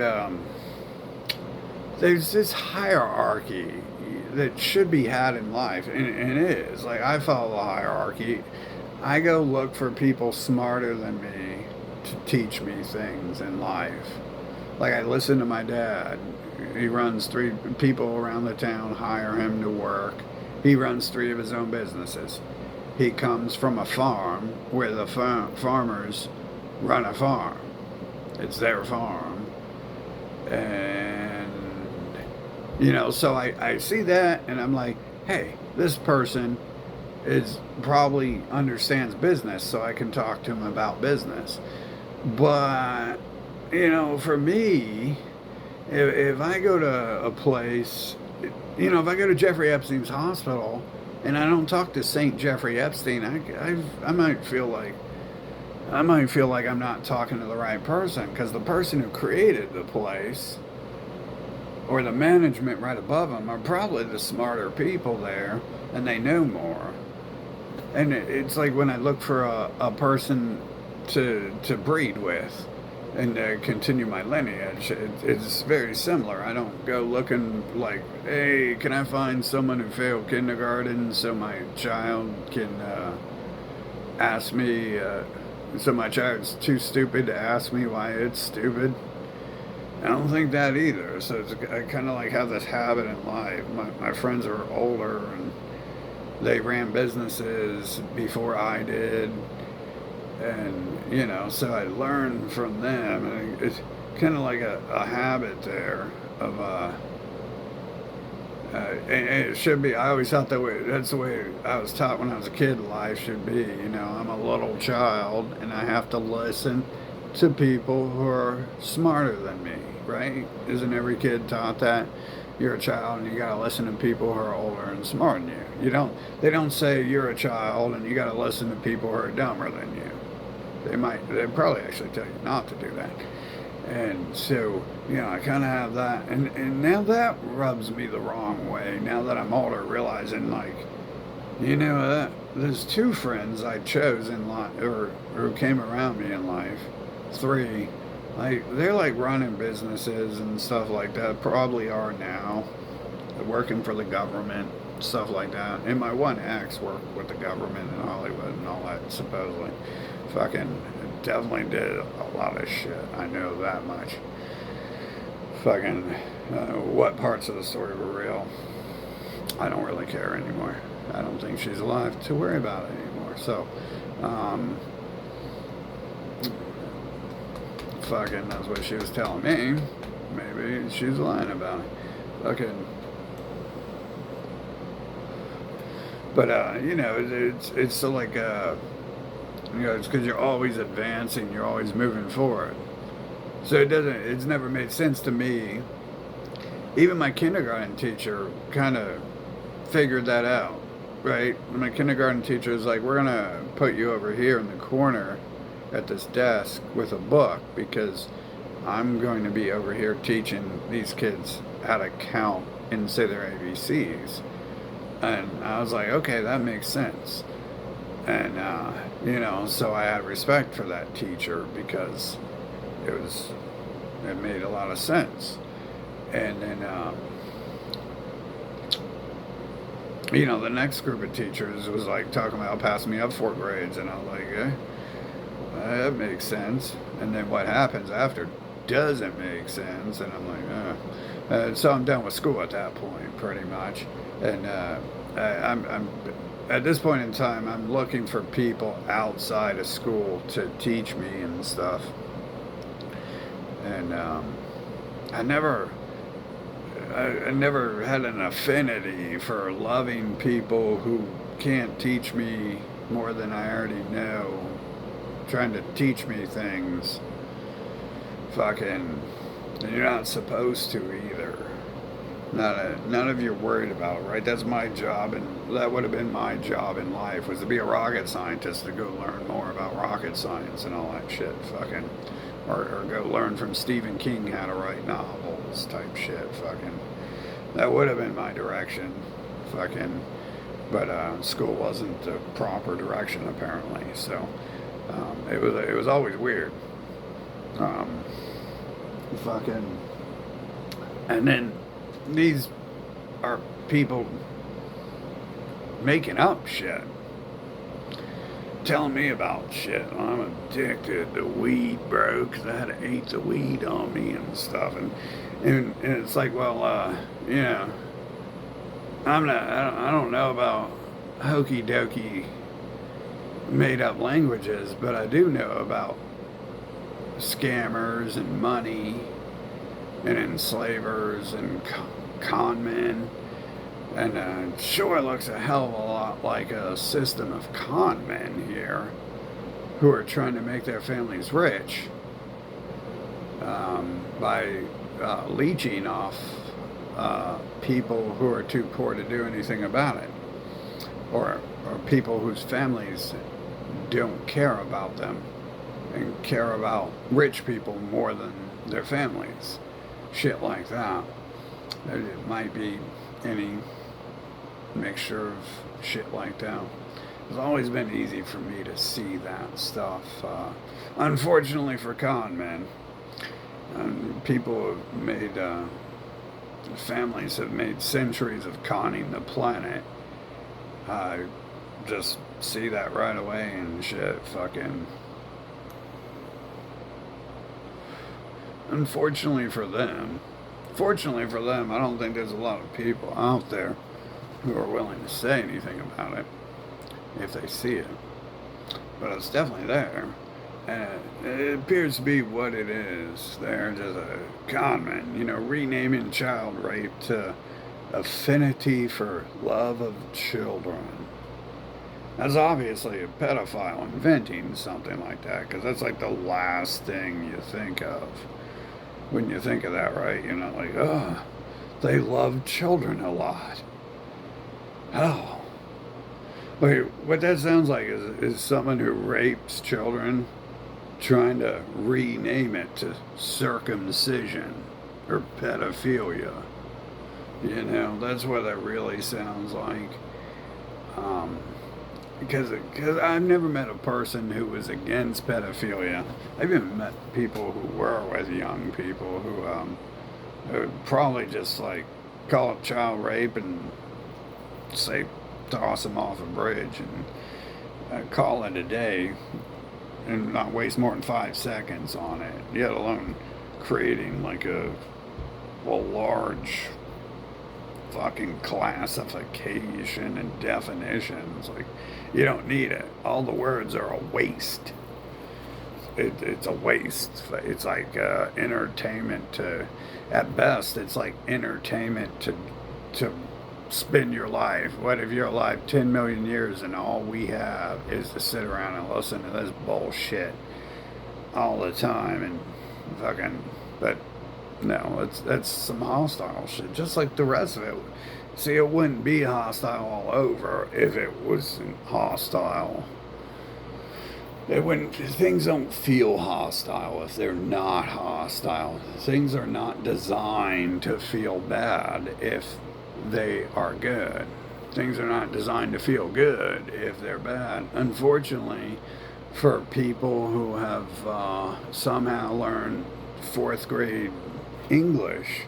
there's this hierarchy that should be had in life, and it is. Like, I follow the hierarchy. I go look for people smarter than me to teach me things in life. Like, I listen to my dad. He runs 3 people around the town, hire him to work. He runs 3 of his own businesses. He comes from a farm where the farmers run a farm. It's their farm. And, so I see that and I'm like, hey, this person is probably understands business, so I can talk to him about business. But, for me, if I go to a place, if I go to Jeffrey Epstein's hospital and I don't talk to Saint Jeffrey Epstein, I might feel like I'm not talking to the right person, because the person who created the place or the management right above them are probably the smarter people there, and they know more. And it's like when I look for a person to breed with and continue my lineage, it's very similar. I don't go looking like, hey, can I find someone who failed kindergarten so my child can ask me, so my child's too stupid to ask me why it's stupid. I don't think that either. So I kind of like have this habit in life. My friends are older and they ran businesses before I did. And, so I learned from them. And it's kind of like a habit there of, and it should be. I always thought that's the way I was taught when I was a kid life should be. I'm a little child and I have to listen to people who are smarter than me, right? Isn't every kid taught that? You're a child and you gotta listen to people who are older and smarter than you. They don't say you're a child and you gotta listen to people who are dumber than you. They'd probably actually tell you not to do that. And so, I kind of have that. And now that rubs me the wrong way. Now that I'm older, realizing, like, there's 2 friends I chose in life, or who came around me in life. 3. Like, they're like running businesses and stuff like that. Probably are now. Working for the government, stuff like that. And my one ex worked with the government in Hollywood and all that, supposedly. Fucking definitely did a lot of shit. I know that much. Fucking, what parts of the story were real, I don't really care anymore. I don't think she's alive to worry about it anymore. So, fucking, that's what she was telling me. Maybe she's lying about it. Fucking. But, it's so like, it's because you're always advancing, you're always moving forward. So it's never made sense to me. Even my kindergarten teacher kind of figured that out, right? My kindergarten teacher was like, we're going to put you over here in the corner at this desk with a book, because I'm going to be over here teaching these kids how to count and say their ABCs. And I was like, okay, that makes sense. And, so I had respect for that teacher because it made a lot of sense. And then, the next group of teachers was like talking about passing me up 4 grades. And I was like, that makes sense. And then what happens after doesn't make sense. And I'm like, so I'm done with school at that point, pretty much. And I'm at this point in time, I'm looking for people outside of school to teach me and stuff. And I never had an affinity for loving people who can't teach me more than I already know, trying to teach me things. Fucking, you're not supposed to either. None of you're worried about, right? That's my job, and that would have been my job in life, was to be a rocket scientist, to go learn more about rocket science and all that shit, fucking, or go learn from Stephen King how to write novels type shit, fucking. That would have been my direction. fucking, but school wasn't the proper direction apparently. So it was always weird. Um, fucking, and then these are people making up shit, telling me about shit. I'm addicted to weed, bro, because I had to eat the weed on me and stuff. And it's like, well, you know, I don't know about hokey dokey made up languages, but I do know about scammers and money and enslavers and con men. And sure looks a hell of a lot like a system of con men here who are trying to make their families rich by leeching off people who are too poor to do anything about it, or people whose families don't care about them and care about rich people more than their families. Shit like that. It might be any mixture of shit like that. It's always been easy for me to see that stuff. Unfortunately for con men, people have made, families have made centuries of conning the planet. I just see that right away and shit. Fucking. Unfortunately for them, fortunately for them, I don't think there's a lot of people out there who are willing to say anything about it if they see it. But it's definitely there. And it appears to be what it is. They're just a con man, you know, renaming child rape to affinity for love of children. That's obviously a pedophile inventing something like that, because that's like the last thing you think of when you think of that, right? You're not like, oh, they love children a lot. Oh. Wait, what that sounds like is someone who rapes children trying to rename it to circumcision or pedophilia. You know, that's what it really sounds like. Because I've never met a person who was against pedophilia. I've even met people who were with young people who would probably just like call it child rape and say toss them off a bridge and call it a day and not waste more than 5 seconds on it, yet alone creating like a large fucking classification and definitions. Like, you don't need it. All the words are a waste. It's a waste. It's like entertainment to, at best, it's like entertainment to spend your life. What if you're alive 10 million years and all we have is to sit around and listen to this bullshit all the time and fucking, but no, that's some hostile shit, just like the rest of it. See, it wouldn't be hostile all over if it wasn't hostile. It wouldn't, things don't feel hostile if they're not hostile. Things are not designed to feel bad if they are good. Things are not designed to feel good if they're bad. Unfortunately, for people who have somehow learned 4th grade English,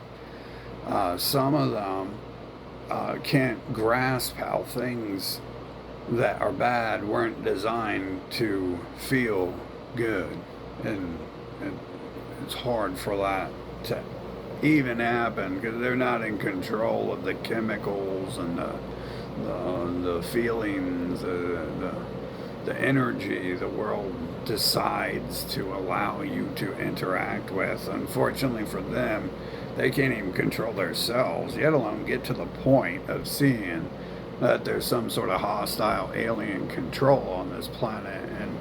some of them can't grasp how things that are bad weren't designed to feel good. And it's hard for that to even happen because they're not in control of the chemicals and the feelings, the energy the world decides to allow you to interact with. Unfortunately for them, they can't even control themselves, yet alone get to the point of seeing that there's some sort of hostile alien control on this planet, and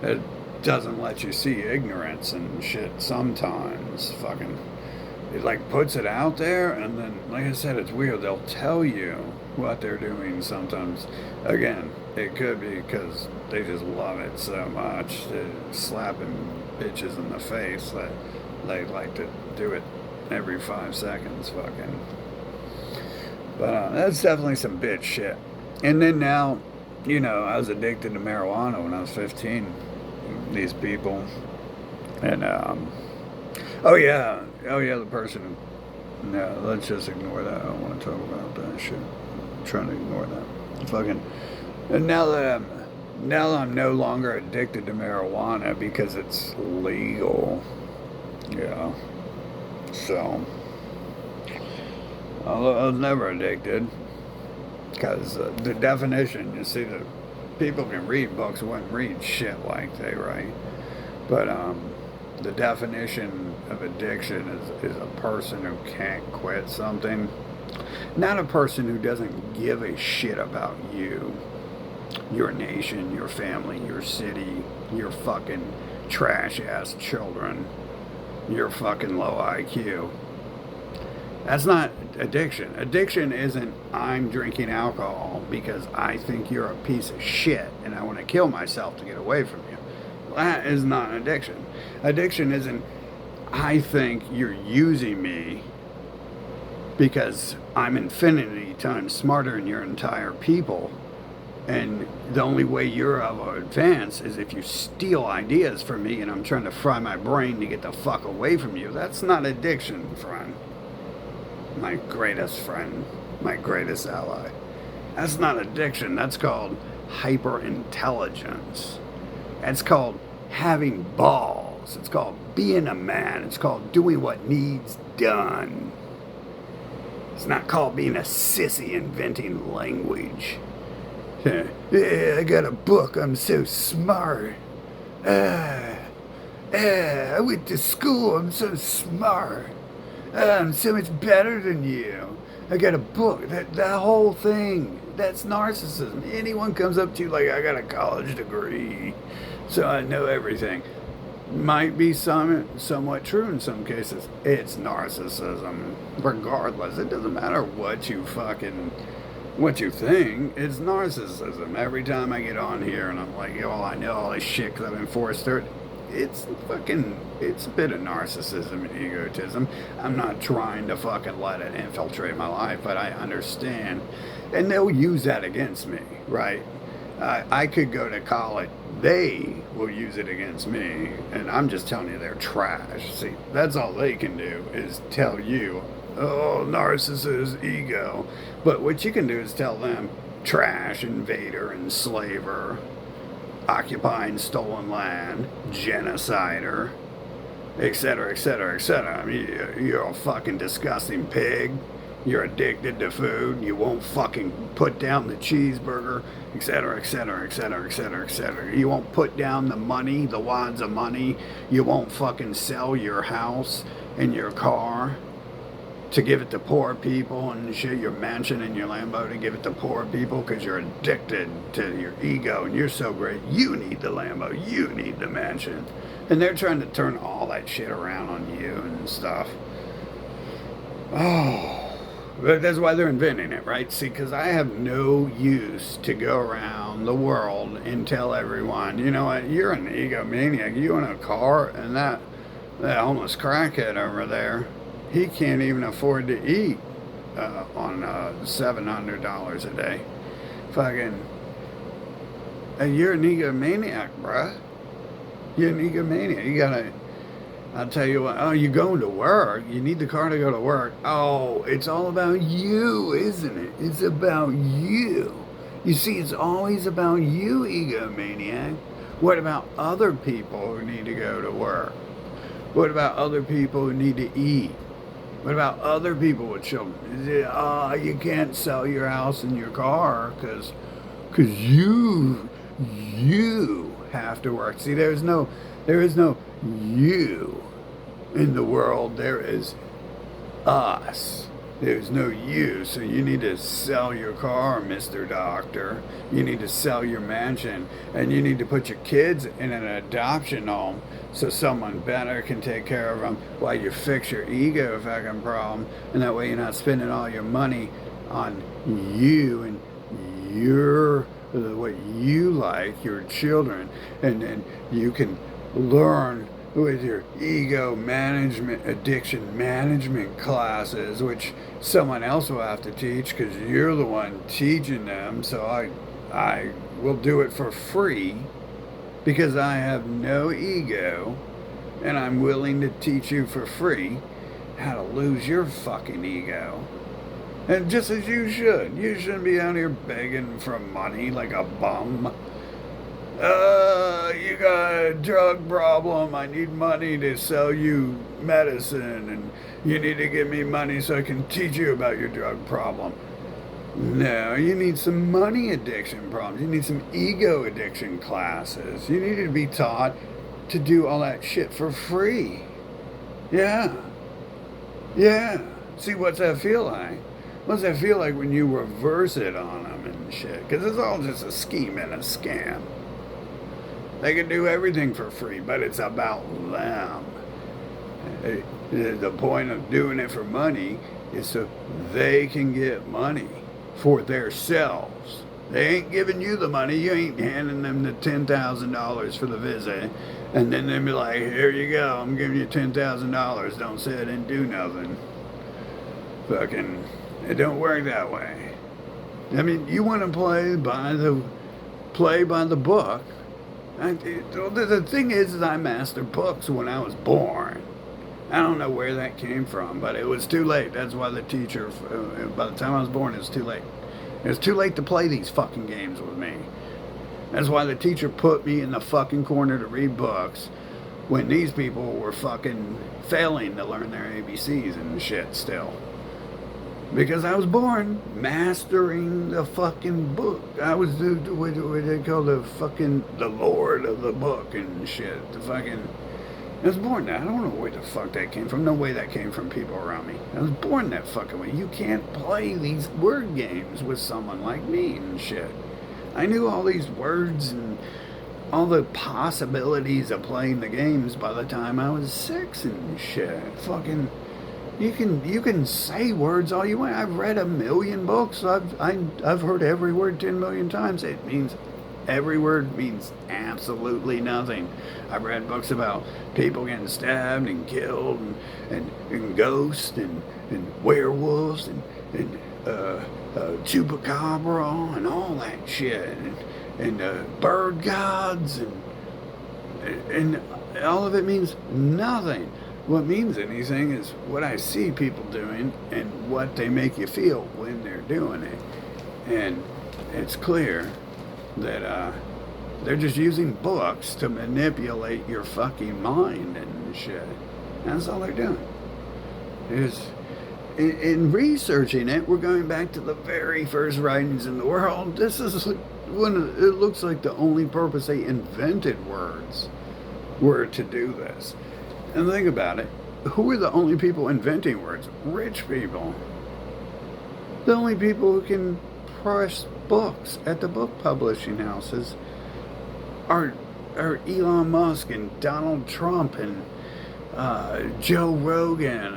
it doesn't let you see ignorance and shit sometimes. Fucking, it like puts it out there, and then, like I said, it's weird. They'll tell you what they're doing sometimes. Again, it could be because they just love it so much, slapping bitches in the face, that they like to do it every 5 seconds. Fucking. But that's definitely some bitch shit. And then now, I was addicted to marijuana when I was 15. These people. And, oh yeah, the person. No, let's just ignore that. I don't want to talk about that shit. I'm trying to ignore that. Fucking. And now that I'm no longer addicted to marijuana because it's legal. Yeah. So, I was never addicted because the definition, you see, the people can read books, wouldn't read shit like they write. But the definition of addiction is a person who can't quit something, not a person who doesn't give a shit about you, your nation, your family, your city, your fucking trash ass children, your fucking low IQ. That's not addiction. Addiction isn't I'm drinking alcohol because I think you're a piece of shit and I want to kill myself to get away from you. That is not an addiction. Addiction isn't I think you're using me because I'm infinity times smarter than your entire people. And the only way you're able to advance is if you steal ideas from me and I'm trying to fry my brain to get the fuck away from you. That's not addiction, friend. My greatest friend, my greatest ally. That's not addiction. That's called hyperintelligence. That's called having balls. It's called being a man. It's called doing what needs done. It's not called being a sissy inventing language. Yeah, I got a book. I'm so smart. I went to school. I'm so smart. I'm so much better than you. I got a book. That whole thing, that's narcissism. Anyone comes up to you like, I got a college degree, so I know everything. Might be somewhat true in some cases. It's narcissism. Regardless, it doesn't matter what you think. It's narcissism. Every time I get on here and I'm like, oh, I know all this shit because I've been forced through it. It's a bit of narcissism and egotism. I'm not trying to fucking let it infiltrate my life, but I understand. And they'll use that against me, right? I could go to college. They will use it against me. And I'm just telling you they're trash. See, that's all they can do is tell you, oh, narcissist, ego. But what you can do is tell them trash, invader, enslaver, occupying stolen land, genocider, etc., etc., etc. I mean, you're a fucking disgusting pig. You're addicted to food. You won't fucking put down the cheeseburger, etc., etc., etc., etc., etc. You won't put down the money, the wads of money. You won't fucking sell your house and your car to give it to poor people and shit, your mansion and your Lambo to give it to poor people because you're addicted to your ego and you're so great. You need the Lambo. You need the mansion. And they're trying to turn all that shit around on you and stuff. Oh, but that's why they're inventing it, right? See, because I have no use to go around the world and tell everyone, you know what, you're an egomaniac. You own a car and that homeless crackhead over there, he can't even afford to eat on $700 a day. Fucking, you're an egomaniac, bruh. You're an egomaniac. You gotta, I'll tell you what, oh, you're going to work. You need the car to go to work. Oh, it's all about you, isn't it? It's about you. You see, it's always about you, egomaniac. What about other people who need to go to work? What about other people who need to eat? What about other people with children? You can't sell your house and your car because you have to work. See, there is no you in the world. There is us. There's no you. So you need to sell your car, Mr. Doctor. You need to sell your mansion. And you need to put your kids in an adoption home so someone better can take care of them while you fix your ego fucking problem. And that way you're not spending all your money on you and your what you like, your children. And then you can learn with your ego management, addiction management classes, which someone else will have to teach because you're the one teaching them. So I will do it for free because I have no ego and I'm willing to teach you for free how to lose your fucking ego. And just as you should. You shouldn't be out here begging for money like a bum. You got a drug problem. I need money to sell you medicine, and you need to give me money so I can teach you about your drug problem. No, you need some money addiction problems. You need some ego addiction classes. You need to be taught to do all that shit for free. Yeah. Yeah. See, what's that feel like? What's that feel like when you reverse it on them and shit? Because it's all just a scheme and a scam. They can do everything for free, but it's about them. The point of doing it for money is so they can get money for themselves. They ain't giving you the money. You ain't handing them the $10,000 for the visit. And then they'll be like, here you go. I'm giving you $10,000. Don't say I didn't do nothing. Fucking, it don't work that way. I mean, you want to play by the book. The thing is I mastered books when I was born. I don't know where that came from, but it was too late. That's why the teacher, by the time I was born, it was too late. It was too late to play these fucking games with me. That's why the teacher put me in the fucking corner to read books when these people were fucking failing to learn their ABCs and shit still. Because I was born mastering the fucking book. I was what they call the lord of the book and shit. I was born that. I don't know where the fuck that came from. No way that came from people around me. I was born that fucking way. You can't play these word games with someone like me and shit. I knew all these words and all the possibilities of playing the games by the time I was 6 and shit. Fucking, you can say words all you want. I've read 1,000,000 books. I've heard every word 10 million times. It means every word means absolutely nothing. I've read books about people getting stabbed and killed and ghosts and werewolves and chupacabra and all that shit and bird gods and all of it means nothing. What means anything is what I see people doing and what they make you feel when they're doing it. And it's clear that they're just using books to manipulate your fucking mind and shit. That's all they're doing. In researching it, we're going back to the very first writings in the world. This is it looks like the only purpose they invented words were to do this. And think about it. Who are the only people inventing words? Rich people. The only people who can press books at the book publishing houses are Elon Musk and Donald Trump and Joe Rogan.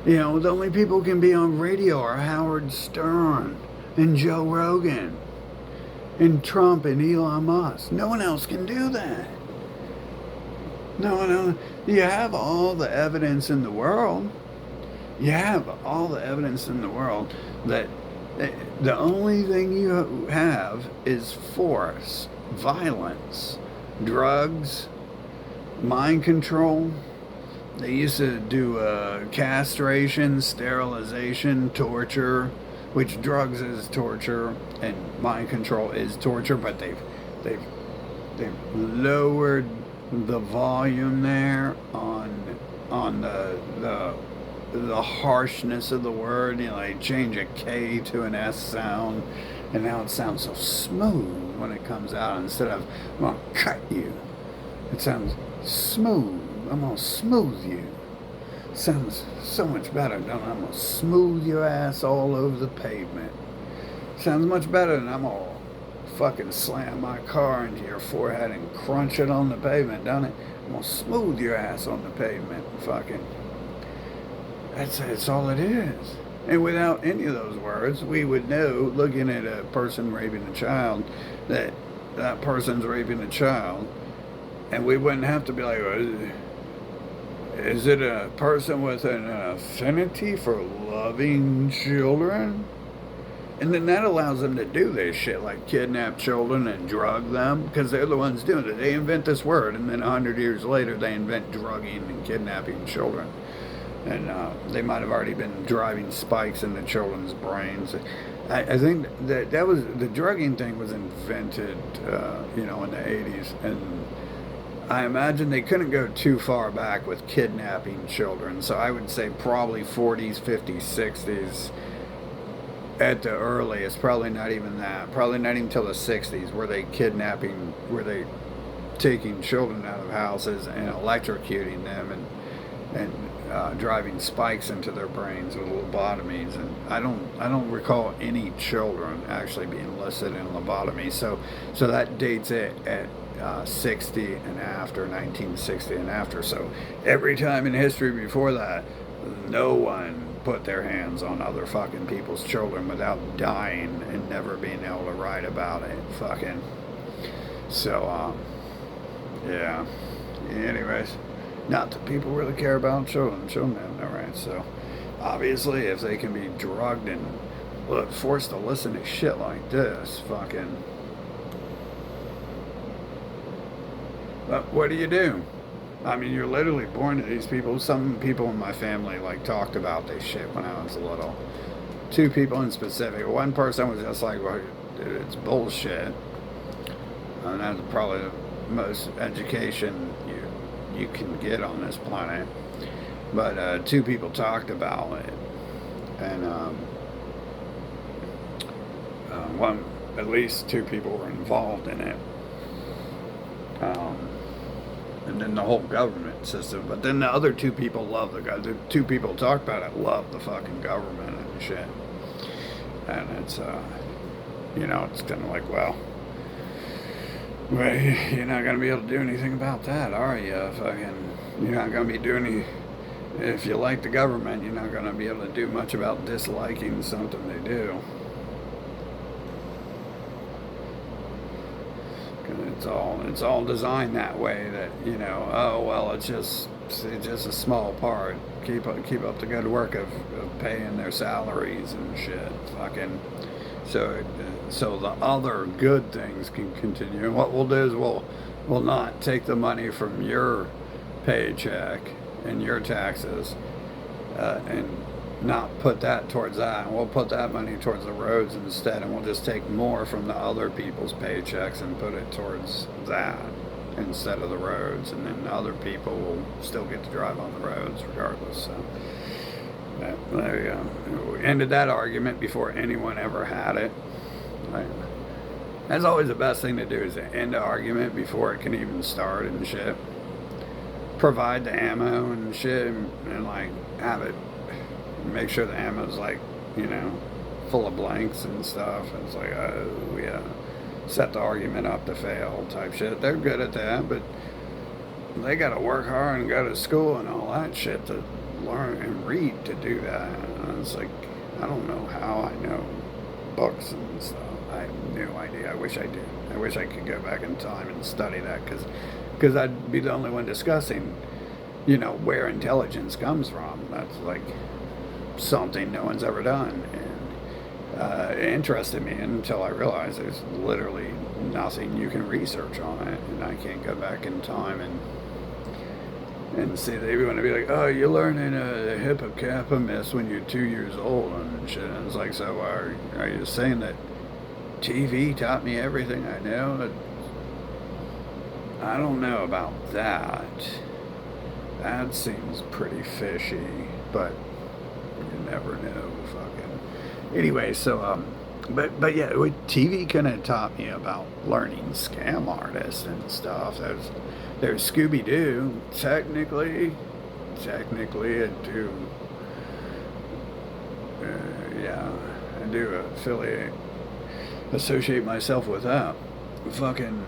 And, the only people who can be on radio are Howard Stern and Joe Rogan and Trump and Elon Musk. No one else can do that. No one else. You have all the evidence in the world. You have all the evidence in the world that the only thing you have is force, violence, drugs, mind control. They used to do castration, sterilization, torture, which drugs is torture and mind control is torture, but they've lowered the volume there on the harshness of the word. They change a K to an S sound, and now it sounds so smooth when it comes out. Instead of I'm gonna cut you, it sounds smooth. I'm gonna smooth you. It sounds so much better, don't it? I'm gonna smooth your ass all over the pavement. Sounds much better than I'm gonna fucking slam my car into your forehead and crunch it on the pavement, don't it? I'm gonna smooth your ass on the pavement. Fucking, that's all it is. And without any of those words, we would know, looking at a person raping a child, that person's raping a child, And we wouldn't have to be like, is it a person with an affinity for loving children? And then that allows them to do this shit, like kidnap children and drug them, because they're the ones doing it. They invent this word, and then 100 years later, they invent drugging and kidnapping children. And they might have already been driving spikes into children's brains. I think that was the drugging thing was invented, in the 80s, and I imagine they couldn't go too far back with kidnapping children. So I would say probably 40s, 50s, 60s at the earliest. Probably not even that. Probably not even till the 60s were they taking children out of houses and electrocuting them and driving spikes into their brains with lobotomies. And I don't recall any children actually being listed in lobotomy. So that dates it at 60 and after, 1960 and after. So every time in history before that, no one put their hands on other fucking people's children without dying and never being able to write about it. Fucking. So, yeah. Anyways, not that people really care about children. Children have no rights. So, obviously, if they can be drugged and forced to listen to shit like this, fucking. But what do you do? I mean, you're literally born to these people. Some people in my family talked about this shit when I was little. 2 people in specific. One person was just like, well, dude, it's bullshit. And that's probably the most education you can get on this planet. But 2 people talked about it. And at least 2 people were involved in it. And then the whole government system. But then the other 2 people love the guy. The 2 people talked about it love the fucking government and shit. And it's, it's kind of like, well, you're not going to be able to do anything about that, are you? You're not going to be doing if you like the government, you're not going to be able to do much about disliking something they do. It's all designed that way that, it's just a small part. Keep up the good work of paying their salaries and shit. Fucking so the other good things can continue. And what we'll do is we'll not take the money from your paycheck and your taxes and not put that towards that. And we'll put that money towards the roads instead, and we'll just take more from the other people's paychecks and put it towards that instead of the roads. And then the other people will still get to drive on the roads regardless. So there you go. We ended that argument before anyone ever had it. That's always the best thing to do, is to end an argument before it can even start and shit. Provide the ammo and shit, and have it. Make sure the ammo's full of blanks and stuff. It's like, we set the argument up to fail type shit. They're good at that, but they got to work hard and go to school and all that shit to learn and read to do that. And it's like, I don't know how I know books and stuff. I have no idea. I wish I did. I wish I could go back in time and study that, because I'd be the only one discussing, where intelligence comes from. That's something no one's ever done, and it interested me until I realized there's literally nothing you can research on it, and I can't go back in time and see. They want to be like, oh, you're learning the hippocampus when you're 2 years old and shit. And it's like, so are you saying that TV taught me everything I know? I don't know about that. That seems pretty fishy, but you never know. Fucking. Anyway, so but yeah, TV kind of taught me about learning scam artists and stuff. There's Scooby Doo. Technically, I do. I do associate myself with that. Fucking.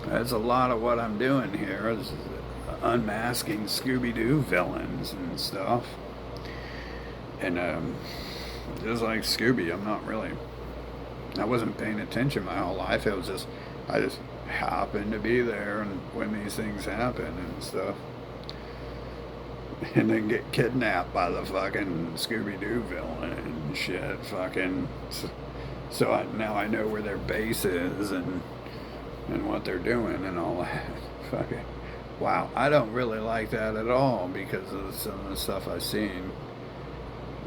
That's a lot of what I'm doing here. Is unmasking Scooby-Doo villains and stuff. And just like Scooby, I wasn't paying attention my whole life. It was just, I just happen to be there and when these things happen and stuff. And then get kidnapped by the fucking Scooby-Doo villain and shit. Fucking. So now I know where their base is and what they're doing and all that. Fucking. Wow, I don't really like that at all because of some of the stuff I've seen.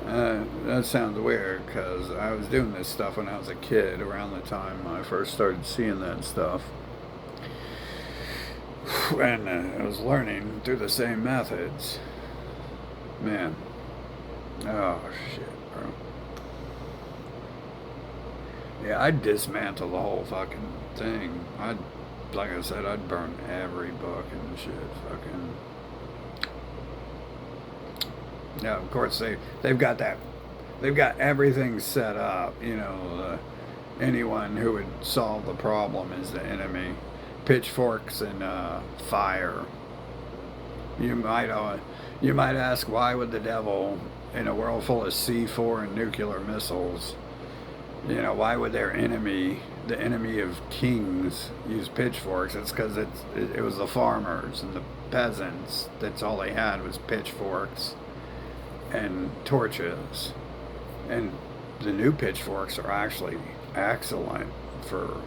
That sounds weird because I was doing this stuff when I was a kid around the time I first started seeing that stuff. And I was learning through the same methods. Man. Oh, shit, bro. Yeah, I'd dismantle the whole fucking thing. Like I said, I'd burn every book and shit. Fucking. Yeah, of course they've got that. They've got everything set up. You know, anyone who would solve the problem is the enemy. Pitchforks and fire. You might ask, why would the devil, in a world full of C4 and nuclear missiles, you know, why would their enemy, the enemy of kings, use pitchforks? It's because it was the farmers and the peasants. That's all they had was pitchforks and torches. And the new pitchforks are actually excellent for.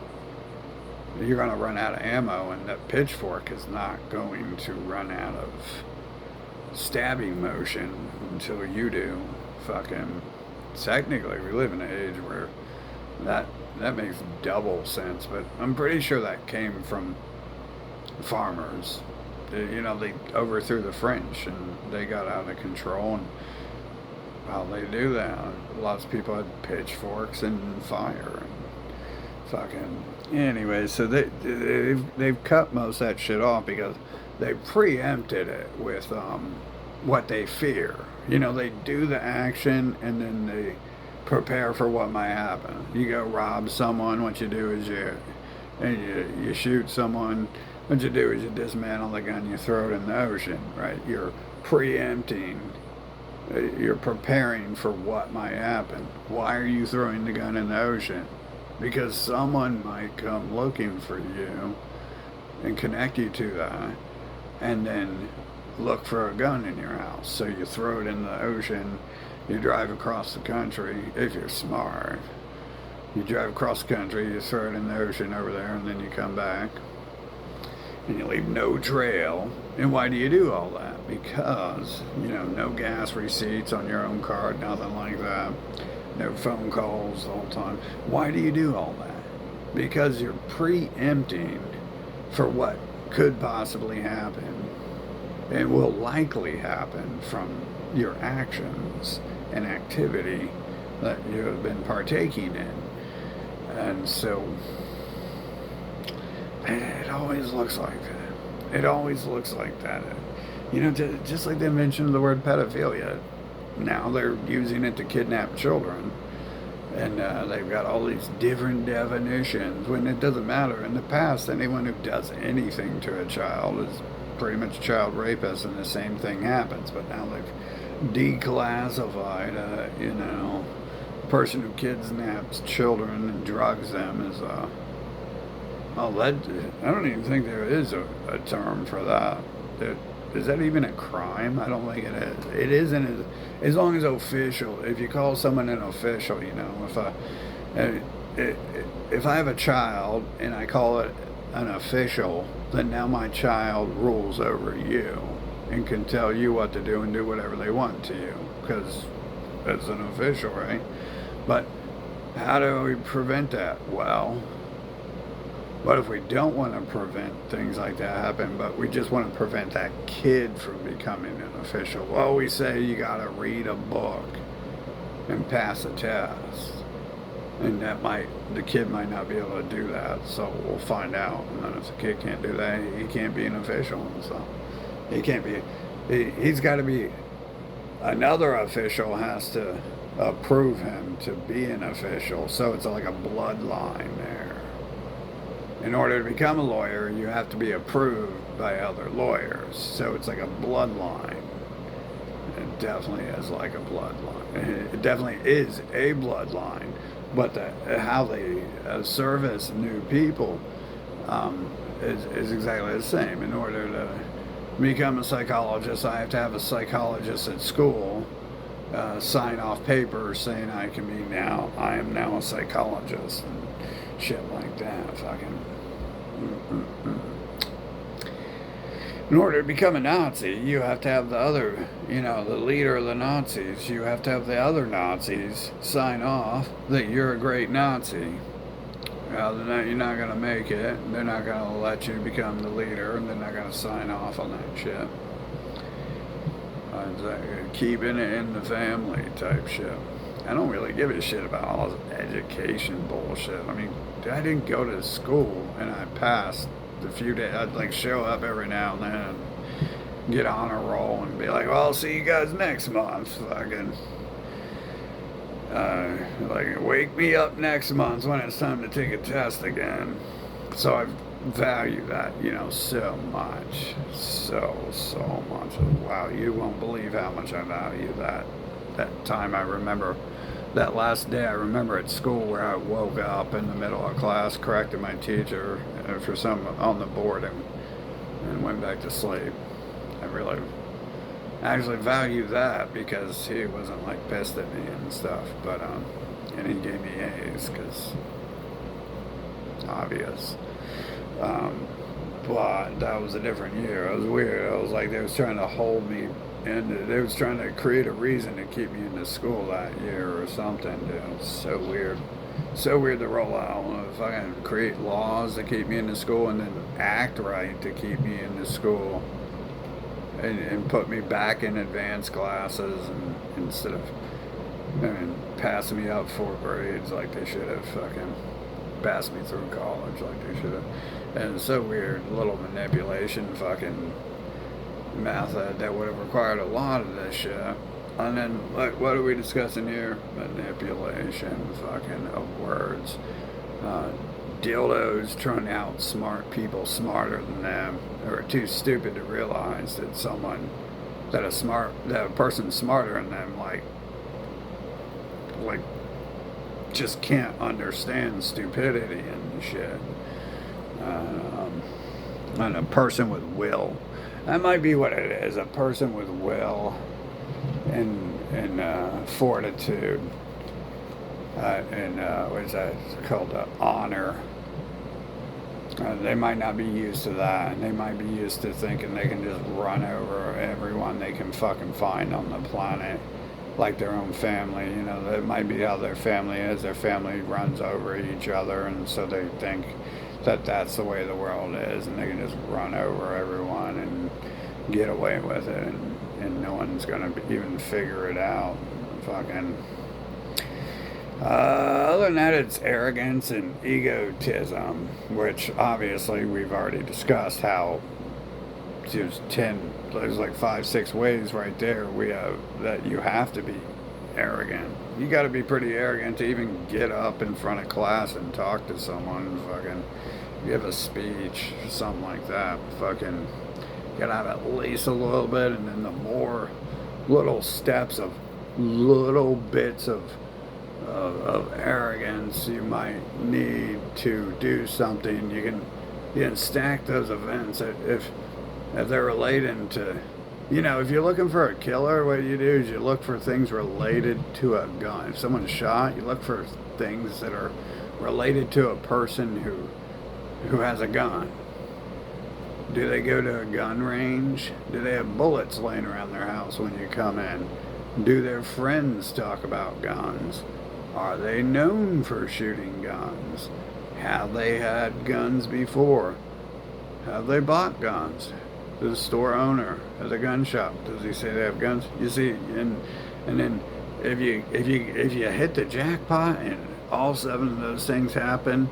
You're going to run out of ammo, and that pitchfork is not going to run out of stabbing motion until you do. Fucking. Technically, we live in an age where that makes double sense, but I'm pretty sure that came from farmers. You know, they overthrew the French, and they got out of control, and while they do that, lots of people had pitchforks and fire and fucking. Anyway, so they've cut most of that shit off because they preempted it with what they fear. You know, they do the action and then they prepare for what might happen. You go rob someone, what you do is you shoot someone. What you do is you dismantle the gun, you throw it in the ocean, right? You're preempting. You're preparing for what might happen. Why are you throwing the gun in the ocean? Because someone might come looking for you and connect you to that and then look for a gun in your house. So you throw it in the ocean, you drive across the country, if you're smart. You drive across the country, you throw it in the ocean over there, and then you come back and you leave no trail. And why do you do all that? Because, you know, no gas receipts on your own card, nothing like that. No phone calls the whole time. Why do you do all that? Because you're preempting for what could possibly happen and will likely happen from your actions and activity that you have been partaking in. And so it always looks like that. It always looks like that. You know, just like they mentioned the word pedophilia. Now they're using it to kidnap children, and they've got all these different definitions when it doesn't matter. In the past, anyone who does anything to a child is pretty much a child rapist, and the same thing happens. But now they've declassified, you know, a person who kidnaps children and drugs them as I don't even think there is a term for that. Is that even a crime? I don't think it is. It isn't as long as official. If you call someone an official, you know, if I have a child and I call it an official, then now my child rules over you and can tell you what to do and do whatever they want to you because it's an official, right? But how do we prevent that? Well, what if we don't want to prevent things like that happen, but we just want to prevent that kid from becoming an official? Well, we say you got to read a book and pass a test. And the kid might not be able to do that, so we'll find out. And then if the kid can't do that, he can't be an official. So he can't be, he's got to be, another official has to approve him to be an official. So it's like a bloodline there. In order to become a lawyer, you have to be approved by other lawyers. So it's like a bloodline. It definitely is like a bloodline. It definitely is a bloodline. But how they service new people is exactly the same. In order to become a psychologist, I have to have a psychologist at school sign off papers saying I am now a psychologist and shit like that. Fucking. In order to become a Nazi, you have to have the other, the leader of the Nazis. You have to have the other Nazis sign off that you're a great Nazi. You're not going to make it. They're not going to let you become the leader, and they're not going to sign off on that shit. Keeping it in the family type shit. I don't really give a shit about all this education bullshit. I mean, I didn't go to school, and I passed the few days. I'd show up every now and then, and get on a roll, and be like, "Well, I'll see you guys next month." Fucking, wake me up next month when it's time to take a test again. So I value that, so much, so much. Wow, you won't believe how much I value that time. I remember that last day. I remember at school where I woke up in the middle of class, corrected my teacher for some on the board, and went back to sleep. I really actually value that because he wasn't pissed at me and stuff, but and he gave me A's because obvious. But that was a different year. It was weird. I was like, they was trying to hold me, and they was trying to create a reason to keep me in the school that year or something. Dude. It was so weird. So weird to roll out. If I can create laws to keep me in the school and then act right to keep me in the school and put me back in advanced classes and instead of passing me up 4 grades like they should have fucking passed me through college like they should have. And it's so weird, little manipulation fucking method that would have required a lot of this shit. And then, what are we discussing here? Manipulation fucking of words. Dildos trying to outsmart people smarter than them, who are too stupid to realize that a person smarter than them, just can't understand stupidity and shit. And a person with will. That might be what it is. A person with will and fortitude. What is that called? Honor. They might not be used to that. They might be used to thinking they can just run over everyone they can fucking find on the planet, like their own family. That might be how their family is. Their family runs over each other, and so they think that that's the way the world is, and they can just run over everyone and get away with it, and no one's gonna even figure it out. Fucking. Other than that, it's arrogance and egotism, which obviously we've already discussed how there's 5, 6 ways right there we have that you have to be arrogant. You got to be pretty arrogant to even get up in front of class and talk to someone, fucking give a speech, something like that. Fucking gotta have at least a little bit, and then the more little steps of little bits of arrogance you might need to do something. You can stack those events if they're related to, if you're looking for a killer, what you do is you look for things related to a gun. If someone's shot, you look for things that are related to a person who has a gun. Do they go to a gun range? Do they have bullets laying around their house when you come in? Do their friends talk about guns? Are they known for shooting guns? Have they had guns before? Have they bought guns? Does the store owner has a gun shop? Does he say they have guns? You see, and then if you hit the jackpot and all 7 of those things happen,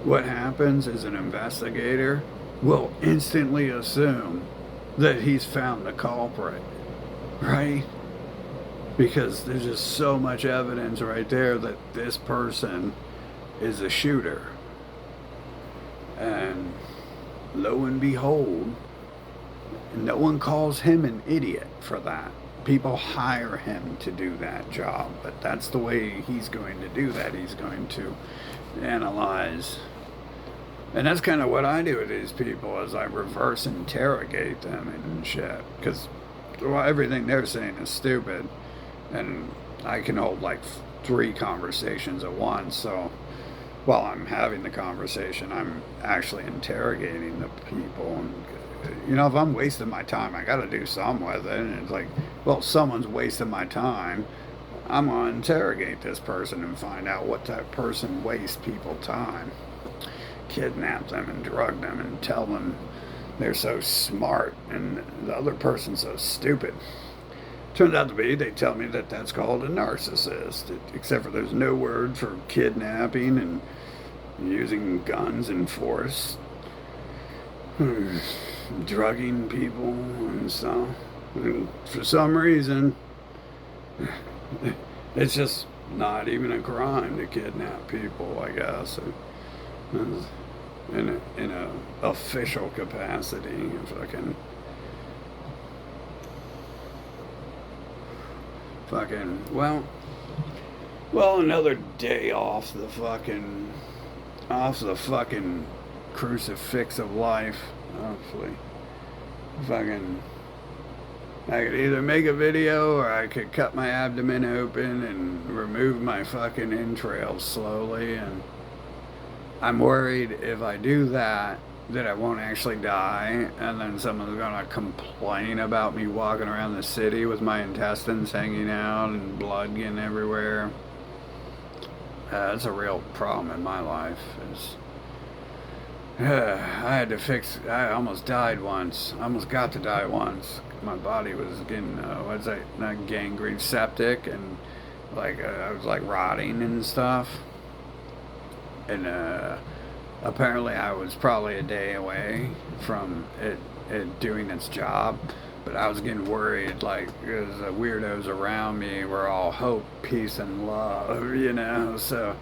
what happens is an investigator will instantly assume that he's found the culprit, right? Because there's just so much evidence right there that this person is a shooter. And lo and behold, no one calls him an idiot for that. People hire him to do that job, but that's the way he's going to do that. He's going to analyze And that's kind of what I do with these people, is I reverse interrogate them and shit. Because, well, everything they're saying is stupid. And I can hold like 3 conversations at once. So while I'm having the conversation, I'm actually interrogating the people. And, you know, if I'm wasting my time, I got to do something with it. And it's like, well, someone's wasting my time. I'm going to interrogate this person and find out what that person wastes people's time. Kidnap them and drug them and tell them they're so smart and the other person's so stupid. Turns out to be, they tell me that that's called a narcissist, except for there's no word for kidnapping and using guns and force, drugging people and stuff. And for some reason, it's just not even a crime to kidnap people, I guess. In a official capacity, well, another day off the fucking crucifix of life. Hopefully, I could either make a video or I could cut my abdomen open and remove my fucking entrails slowly. And I'm worried if I do that I won't actually die, and then someone's gonna complain about me walking around the city with my intestines hanging out and blood getting everywhere. That's a real problem in my life. I almost died once. I almost got to die once. My body was getting, not gangrene, septic, and I was like rotting and stuff. And apparently I was probably a day away from it doing its job, but I was getting worried, because the weirdos around me were all hope, peace, and love, so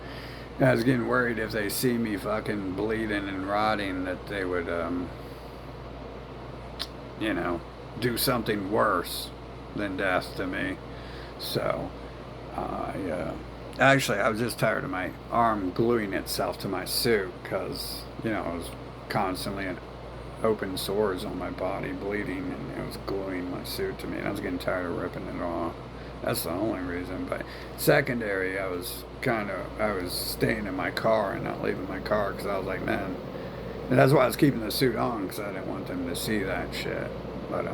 I was getting worried if they see me fucking bleeding and rotting that they would, do something worse than death to me. So, actually, I was just tired of my arm gluing itself to my suit because, it was constantly in open sores on my body, bleeding, and it was gluing my suit to me, and I was getting tired of ripping it off. That's the only reason. But secondary, I was staying in my car and not leaving my car because I was like, man, and that's why I was keeping the suit on, because I didn't want them to see that shit. But,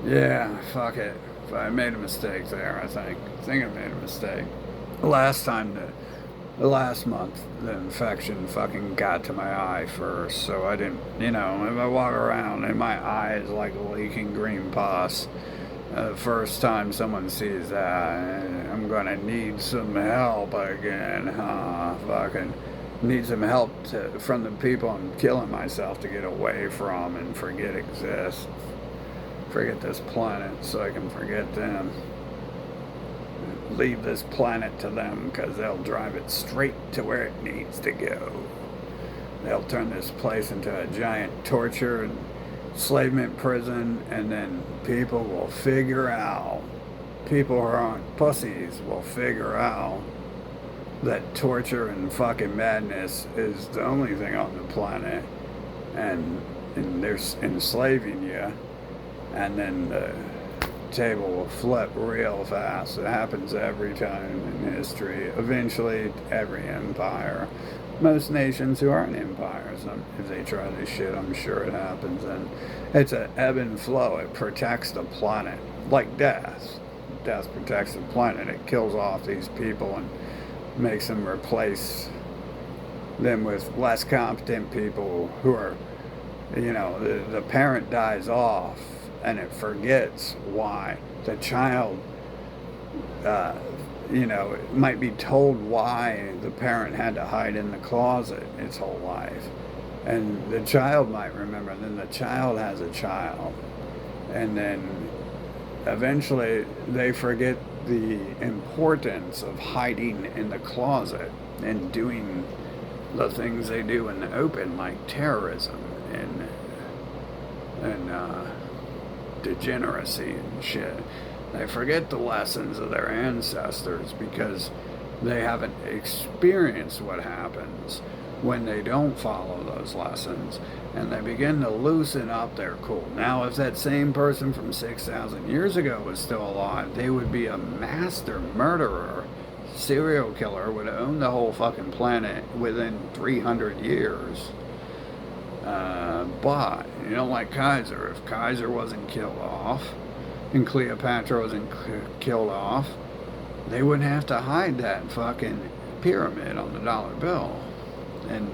yeah, fuck it. I made a mistake there, I think. I think I made a mistake. The last month, the infection fucking got to my eye first, so I didn't, if I walk around and my eye is like leaking green pus, first time someone sees that, I'm gonna need some help again, fucking need some help from the people I'm killing myself to get away from and forget exist. Forget this planet so I can forget them. Leave this planet to them, because they'll drive it straight to where it needs to go. They'll turn this place into a giant torture and enslavement prison, and then people will figure out, people who aren't pussies will figure out that torture and fucking madness is the only thing on the planet, and they're enslaving you, and then the table will flip real fast. It happens every time in history. Eventually, every empire, most nations who aren't empires, if they try this shit, I'm sure it happens. And it's an ebb and flow. It protects the planet, like death. Death protects the planet. It kills off these people and makes them replace them with less competent people who are, the parent dies off, and it forgets why the child, might be told why the parent had to hide in the closet its whole life. And the child might remember, and then the child has a child. And then eventually they forget the importance of hiding in the closet and doing the things they do in the open, like terrorism and degeneracy and shit. They forget the lessons of their ancestors because they haven't experienced what happens when they don't follow those lessons and they begin to loosen up their cool. Now, if that same person from 6,000 years ago was still alive, they would be a master murderer, serial killer, would own the whole fucking planet within 300 years. But, like Kaiser, if Kaiser wasn't killed off and Cleopatra wasn't killed off, they wouldn't have to hide that fucking pyramid on the dollar bill. And,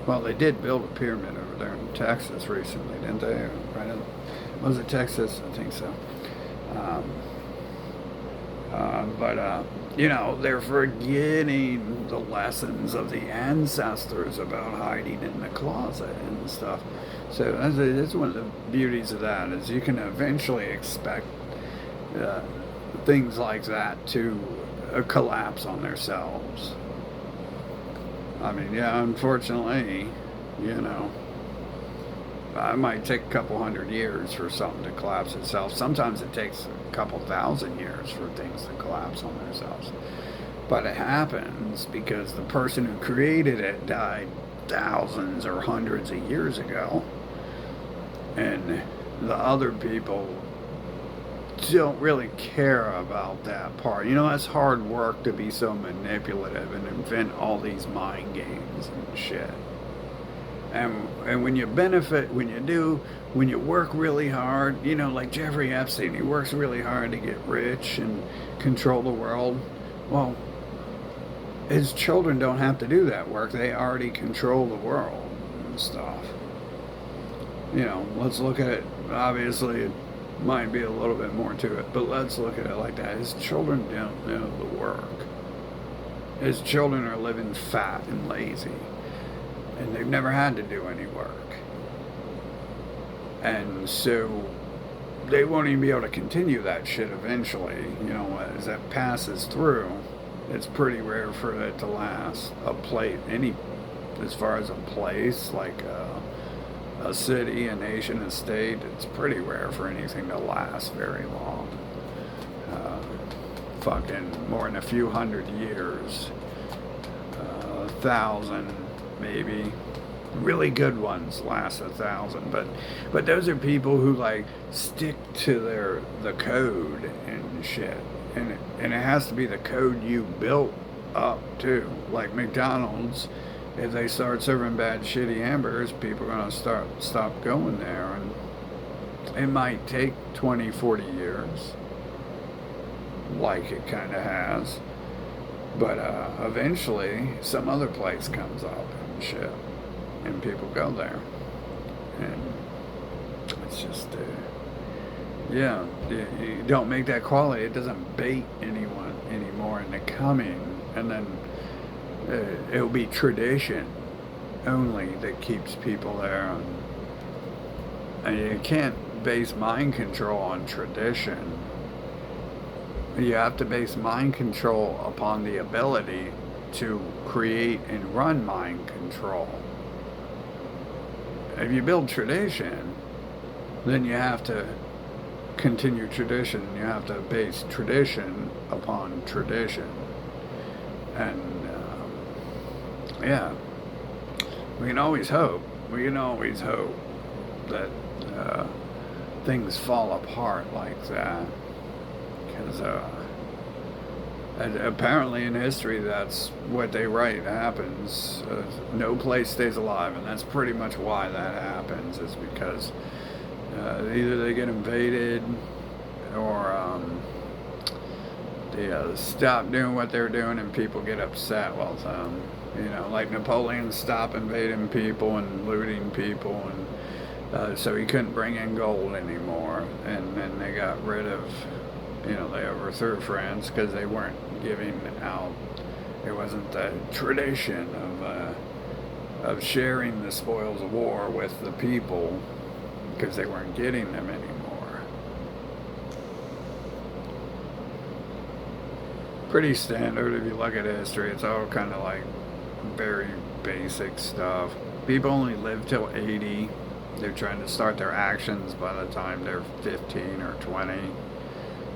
well, they did build a pyramid over there in Texas recently, didn't they? Right in, was it Texas? I think so. But they're forgetting the lessons of the ancestors about hiding in the closet and stuff. So that's one of the beauties of that, is you can eventually expect things like that to collapse on themselves. I mean, yeah, unfortunately, it might take a couple hundred years for something to collapse itself. Sometimes it takes a couple thousand years for things to collapse on themselves. But it happens because the person who created it died thousands or hundreds of years ago. And the other people don't really care about that part. That's hard work to be so manipulative and invent all these mind games and shit. And when you benefit, when you work really hard, like Jeffrey Epstein, he works really hard to get rich and control the world. Well, his children don't have to do that work. They already control the world and stuff. Let's look at it. Obviously, it might be a little bit more to it, but let's look at it like that. His children don't know the work. His children are living fat and lazy, and they've never had to do any work. And so they won't even be able to continue that shit eventually. As that passes through, it's pretty rare for it to last. As far as a place, like a city, a nation, a state, it's pretty rare for anything to last very long. Fucking more than a few hundred years. 1,000, maybe. Really good ones last 1,000, but those are people who stick to the code and shit, and it has to be the code you built up too. Like McDonald's, if they start serving bad shitty hamburgers, people are gonna stop going there, and it might take 20, 40 years, like it kind of has, but eventually some other place comes up and shit. And people go there, and it's just, you don't make that quality. It doesn't bait anyone anymore into coming, and then it'll be tradition only that keeps people there. And you can't base mind control on tradition. You have to base mind control upon the ability to create and run mind control. If you build tradition, then you have to continue tradition. You have to base tradition upon tradition. And, we can always hope. That things fall apart like that. Because apparently in history, that's what they write happens. No place stays alive, and that's pretty much why that happens, is because either they get invaded, or they stop doing what they're doing and people get upset with them. Like Napoleon stopped invading people and looting people, and so he couldn't bring in gold anymore, and then they got rid of, they overthrew France because they weren't giving out. It wasn't the tradition of sharing the spoils of war with the people, because they weren't getting them anymore. Pretty standard if you look at history. It's all kind of like very basic stuff. People only live till 80. They're trying to start their actions by the time they're 15 or 20.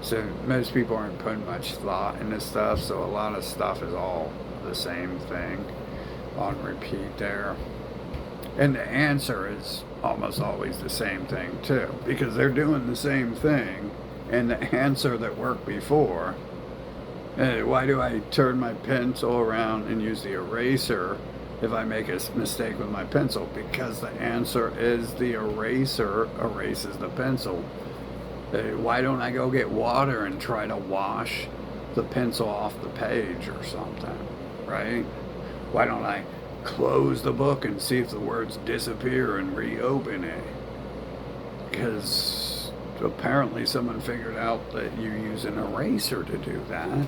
So most people aren't putting much thought into stuff, so a lot of stuff is all the same thing. on repeat there. And the answer is almost always the same thing too, because they're doing the same thing, and the answer that worked before. Why do I turn my pencil around and use the eraser if I make a mistake with my pencil? Because the answer is the eraser erases the pencil. Why don't I go get water and try to wash the pencil off the page or something, right? Why don't I close the book and see if the words disappear and reopen it? Because apparently someone figured out that you use an eraser to do that.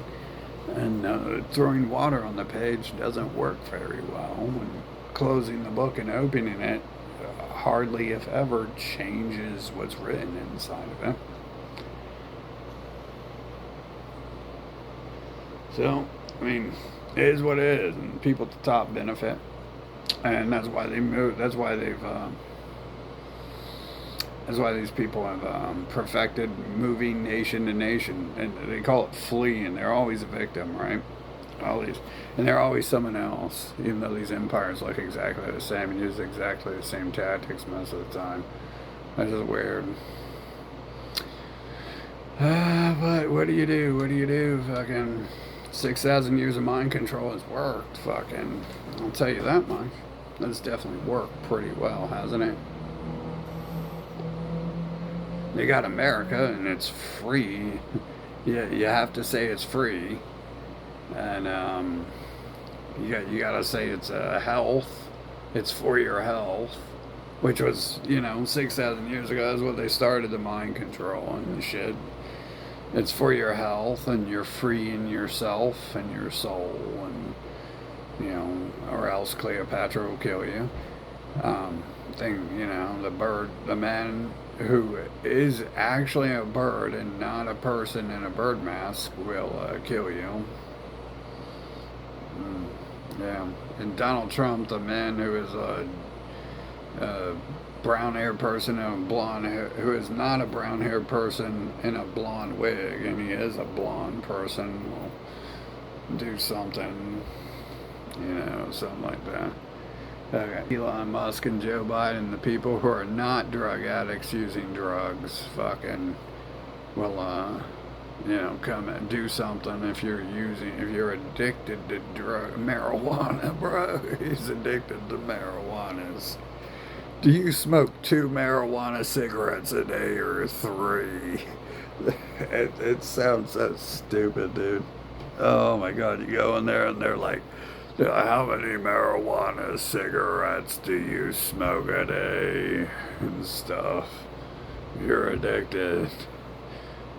And throwing water on the page doesn't work very well. And closing the book and opening it hardly, if ever, changes what's written inside of it. So, I mean, it is what it is, and people at the top benefit, and that's why they move. That's why they've. That's why these people have perfected moving nation to nation, and they call it fleeing. They're always a victim, right? And they're always someone else, even though these empires look exactly the same and use exactly the same tactics most of the time. That's just weird. But what do you do? What do you do? Fucking 6,000 years of mind control has worked. Fucking, I'll tell you that much. That's definitely worked pretty well, hasn't it? You got America, and it's free. You have to say it's free, and you gotta say it's health. It's for your health, which was 6,000 years ago is what they started the mind control and the shit. It's for your health, and you're free in yourself and your soul, and or else Cleopatra will kill you. The man who is actually a bird and not a person in a bird mask will kill you. Yeah. And Donald Trump, the man who is a brown-haired person and a blonde hair, who is not a brown-haired person in a blonde wig, and he is a blonde person, will do something, something like that. Okay. Elon Musk and Joe Biden, the people who are not drug addicts using drugs, fucking will, come and do something if you're addicted to marijuana, bro. He's addicted to marijuanas. Do you smoke 2 marijuana cigarettes a day or 3? It sounds so stupid, dude. Oh my God, you go in there and they're like, how many marijuana cigarettes do you smoke a day? And stuff. You're addicted.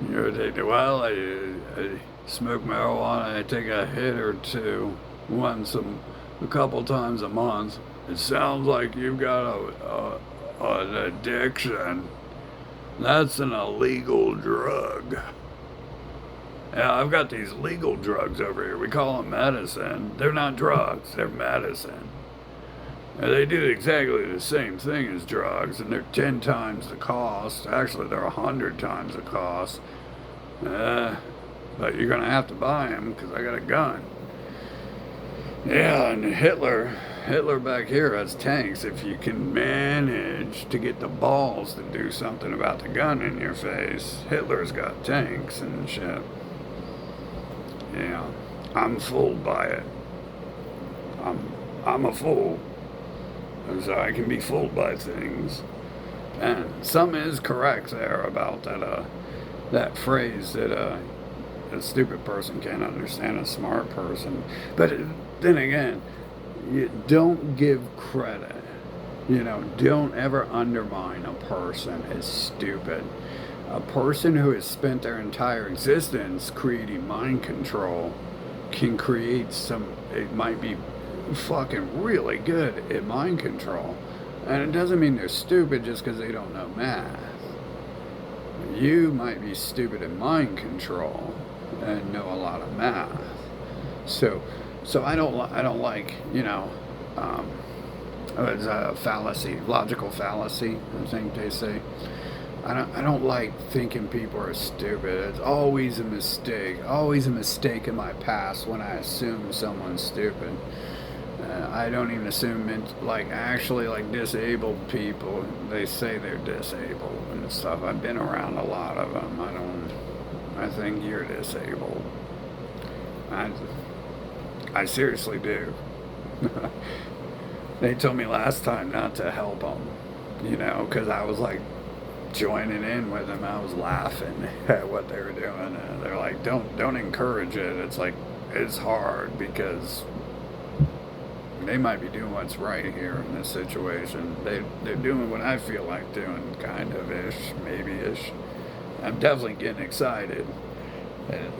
Well, I smoke marijuana. I take a hit or two a couple times a month. It sounds like you've got an addiction. That's an illegal drug. Yeah, I've got these legal drugs over here. We call them medicine. They're not drugs, they're medicine. And they do exactly the same thing as drugs, and they're 10 times the cost. Actually, they're 100 times the cost. But you're going to have to buy them because I got a gun. Yeah, and Hitler back here has tanks. If you can manage to get the balls to do something about the gun in your face, Hitler's got tanks and shit. Yeah, I'm fooled by it. I'm a fool, and so I can be fooled by things. And some is correct there about that phrase that a stupid person can't understand a smart person. But then again, you don't give credit. Don't ever undermine a person as stupid. A person who has spent their entire existence creating mind control can create it might be fucking really good at mind control. And it doesn't mean they're stupid just because they don't know math. You might be stupid at mind control and know a lot of math. So I don't like, it's a fallacy, logical fallacy, I think they say. I don't like thinking people are stupid. It's always a mistake in my past when I assume someone's stupid. I don't even assume like actually like disabled people. They say they're disabled and stuff. I've been around a lot of them. I think you're disabled. I, I seriously do. They told me last time not to help them, because I was like joining in with them. I was laughing at what they were doing. They're like, don't encourage it. It's like it's hard because they might be doing what's right here in this situation. They're doing what I feel like doing, kind of ish, maybe ish. I'm definitely getting excited.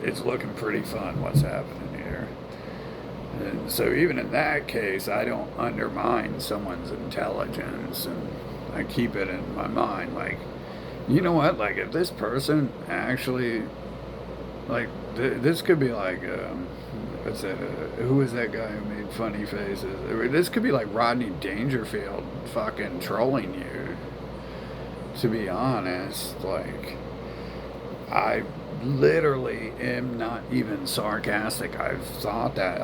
It's looking pretty fun what's happening here. And so even in that case, I don't undermine someone's intelligence, and I keep it in my mind. Like, you know what? Like, if this person actually, like, this could be like, what's that? Who was that guy who made funny faces? This could be like Rodney Dangerfield fucking trolling you. To be honest, like, I literally am not even sarcastic. I've thought that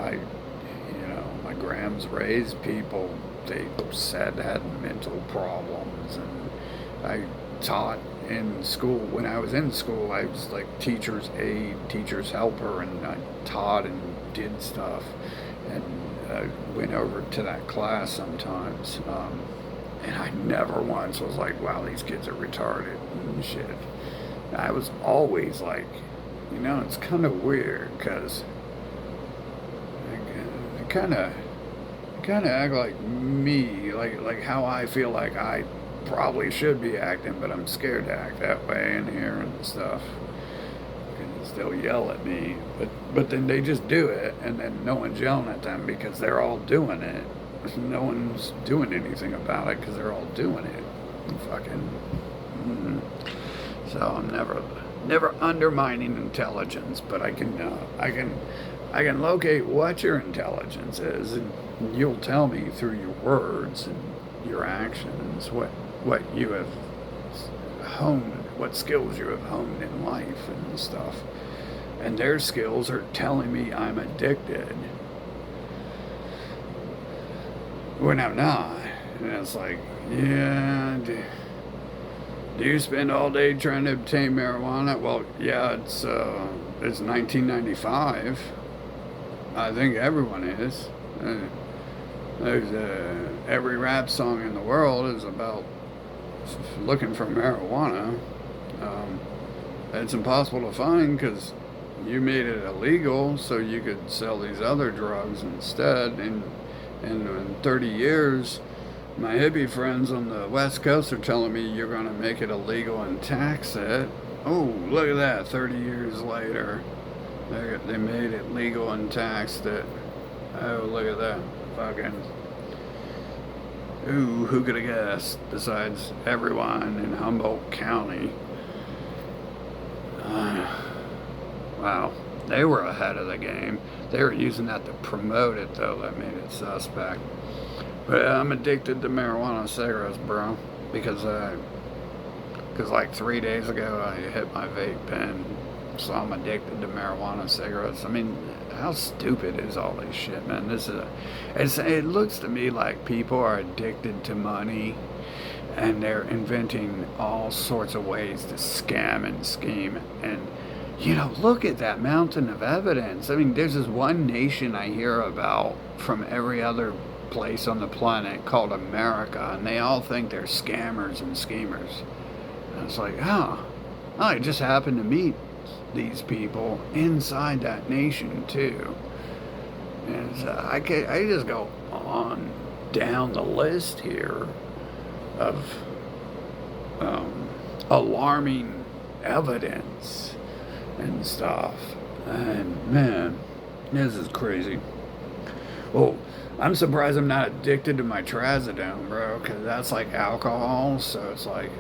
my grams raised people they said had mental problems, and I taught in school. When I was in school, I was like teacher's aide, teacher's helper, and I taught and did stuff, and I went over to that class sometimes, and I never once was like, wow, these kids are retarded and shit. I was always like, it's kind of weird because I kind of act like me, like how I feel like I probably should be acting, but I'm scared to act that way in here and stuff. Because they'll yell at me, but then they just do it, and then no one's yelling at them because they're all doing it. No one's doing anything about it because they're all doing it. Fucking. So I'm never undermining intelligence, but I can locate what your intelligence is, and you'll tell me through your words and your actions what you have honed, what skills you have honed in life and stuff. And their skills are telling me I'm addicted when I'm not. And it's like, yeah, do you spend all day trying to obtain marijuana? Well, yeah, it's 1995. I think everyone is. There's every rap song in the world is about looking for marijuana. It's impossible to find because you made it illegal so you could sell these other drugs instead. And in 30 years, my hippie friends on the West Coast are telling me you're going to make it illegal and tax it. Oh, look at that. 30 years later, they made it legal and taxed it. Oh, look at that. Fucking. Ooh, who could have guessed? Besides everyone in Humboldt County. Wow. They were ahead of the game. They were using that to promote it, though. That made it suspect. But I'm addicted to marijuana cigarettes, bro. Because like 3 days ago, I hit my vape pen. So I'm addicted to marijuana cigarettes. I mean, how stupid is all this shit, man? It looks to me like people are addicted to money, and they're inventing all sorts of ways to scam and scheme. And, look at that mountain of evidence. I mean, there's this one nation I hear about from every other place on the planet called America, and they all think they're scammers and schemers. And it's like, I just happened to meet these people inside that nation too. And so I just go on down the list here of alarming evidence and stuff. And man, this is crazy. Well, I'm surprised I'm not addicted to my trazodone, bro, because that's like alcohol. So it's like,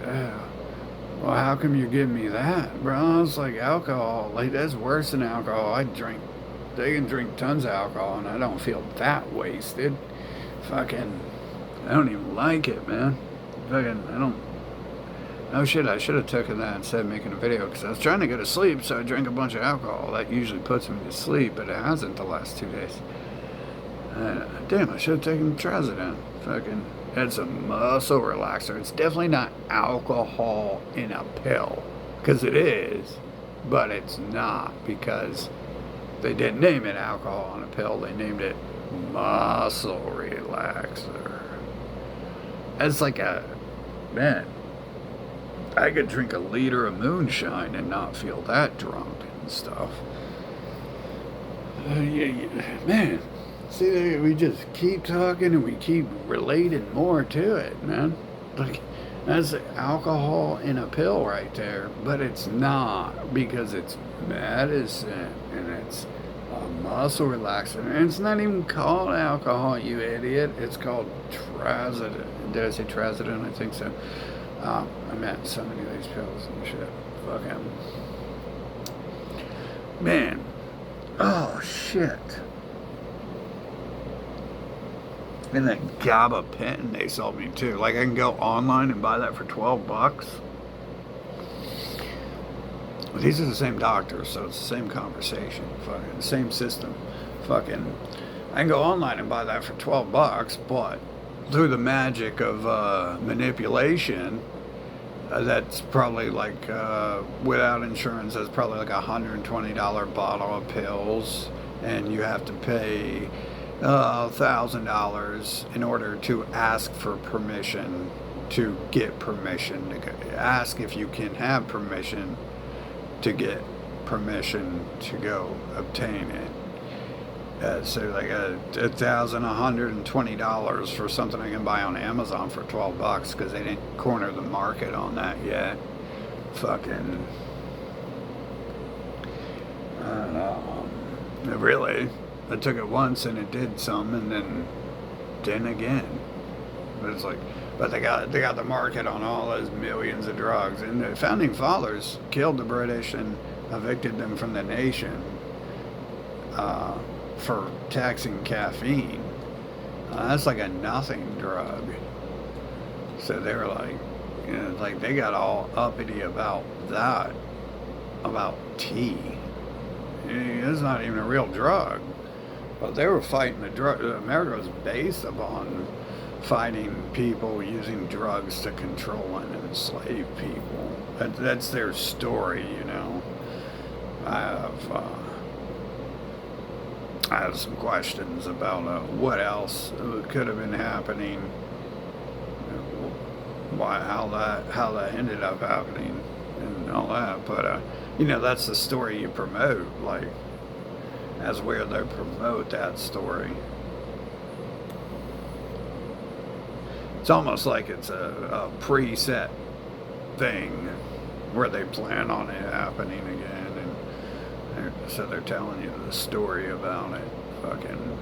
well, how come you're giving me that, bro? It's like alcohol. Like, that's worse than alcohol. They can drink tons of alcohol, and I don't feel that wasted. Fucking, I don't even like it, man. Fucking, oh shit, I should have taken that instead of making a video, because I was trying to go to sleep, so I drank a bunch of alcohol. That usually puts me to sleep, but it hasn't the last 2 days. Damn, I should have taken trazodone. Fucking, it's a muscle relaxer. It's definitely not alcohol in a pill. Because it is, but it's not. Because they didn't name it alcohol in a pill. They named it muscle relaxer. It's like man, I could drink a liter of moonshine and not feel that drunk and stuff. Man, see, we just keep talking and we keep relating more to it, man. Like, that's alcohol in a pill right there, but it's not, because it's medicine and it's a muscle relaxer. And it's not even called alcohol, you idiot. It's called trazodone. Did I say trazodone? I think so. I meant so many of these pills and shit. Fuck him. Man. Oh, shit. And that gabapentin they sold me too. Like, I can go online and buy that for $12. These are the same doctors, so it's the same conversation. Fucking the same system. Fucking, I can go online and buy that for $12, but through the magic of manipulation, that's probably like, without insurance, that's probably like $120 bottle of pills, and you have to pay $1,000 in order to ask for permission to get permission to go. Ask if you can have permission to get permission to go obtain it. So like $1,120 for something I can buy on Amazon for $12 because they didn't corner the market on that yet. Fucking, I don't know. Really, I took it once and it did some, and then didn't again. But it's like, but they got the market on all those millions of drugs, and the founding fathers killed the British and evicted them from the nation. For taxing caffeine. That's like a nothing drug. So they were like, you know, like they got all uppity about that, about tea. It's not even a real drug. But they were fighting the drug. America was based upon fighting people using drugs to control and enslave people. That's their story, you know. I have some questions about what else could have been happening, how that ended up happening, and all that. But you know, that's the story you promote. Like, that's where they promote that story. It's almost like it's a preset thing where they plan on it happening again. So they're telling you the story about it. Fucking.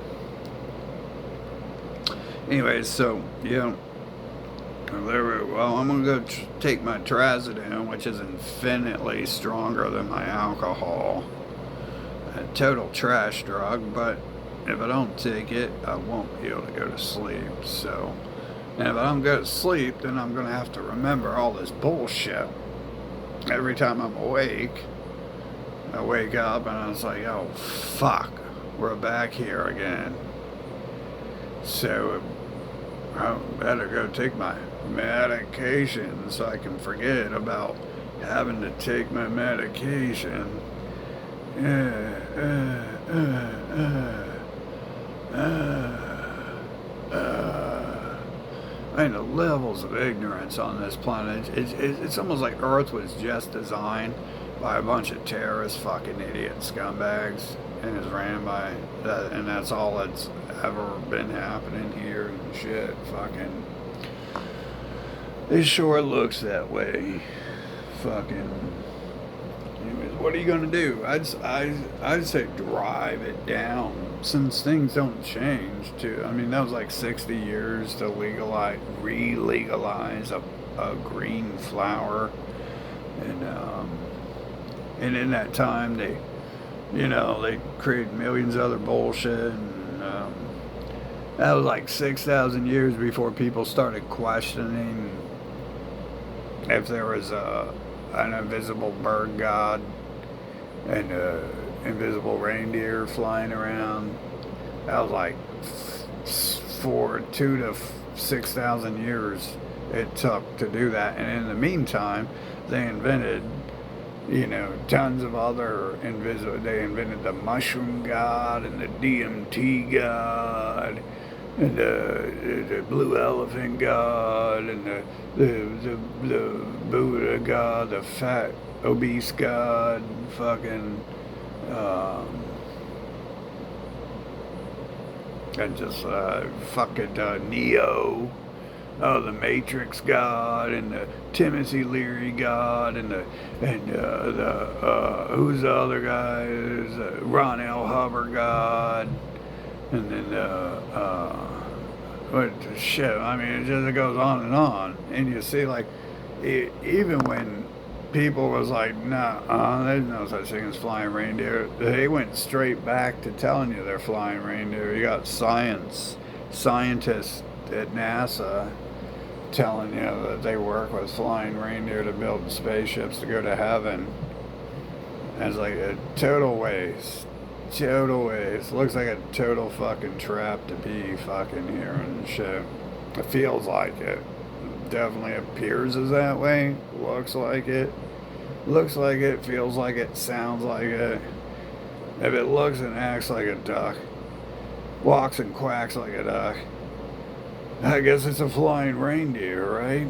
Anyways, so, yeah. Well, I'm going to go take my trazodone, which is infinitely stronger than my alcohol. A total trash drug, but if I don't take it, I won't be able to go to sleep. So, and if I don't go to sleep, then I'm going to have to remember all this bullshit every time I'm awake. I wake up and I was like, oh fuck, we're back here again. So I better go take my medication so I can forget about having to take my medication. I mean, the levels of ignorance on this planet, it's almost like Earth was just designed by a bunch of terrorist fucking idiot scumbags, and is ran by that, and that's all that's ever been happening here and shit. Fucking, it sure looks that way. Fucking. Anyways, what are you gonna do? I'd say drive it down, since things don't change. Too. I mean, that was like 60 years to re-legalize a green flower, and in that time, they created millions of other bullshit, and that was like 6,000 years before people started questioning if there was an invisible bird god and invisible reindeer flying around. That was like for 2 to 6,000 years it took to do that. And in the meantime, they invented, tons of other invisible. They invented the mushroom god and the DMT god and the blue elephant god and the Buddha god, the fat obese god, fucking. And just fucking Neo, the Matrix God, and the Timothy Leary God, and the who's the other guy? Is Ron L. Hubbard God, and then what shit? I mean, it goes on, and you see like even when people was like, nah, there's no such thing as flying reindeer. They went straight back to telling you they're flying reindeer. You got scientists at NASA telling you that they work with flying reindeer to build spaceships to go to heaven. And it's like a total waste. Total waste. Looks like a total fucking trap to be fucking here and shit. It feels like it. Definitely appears as that way. Looks like it, feels like it, sounds like it. If it looks and acts like a duck, walks and quacks like a duck, I guess it's a flying reindeer, right?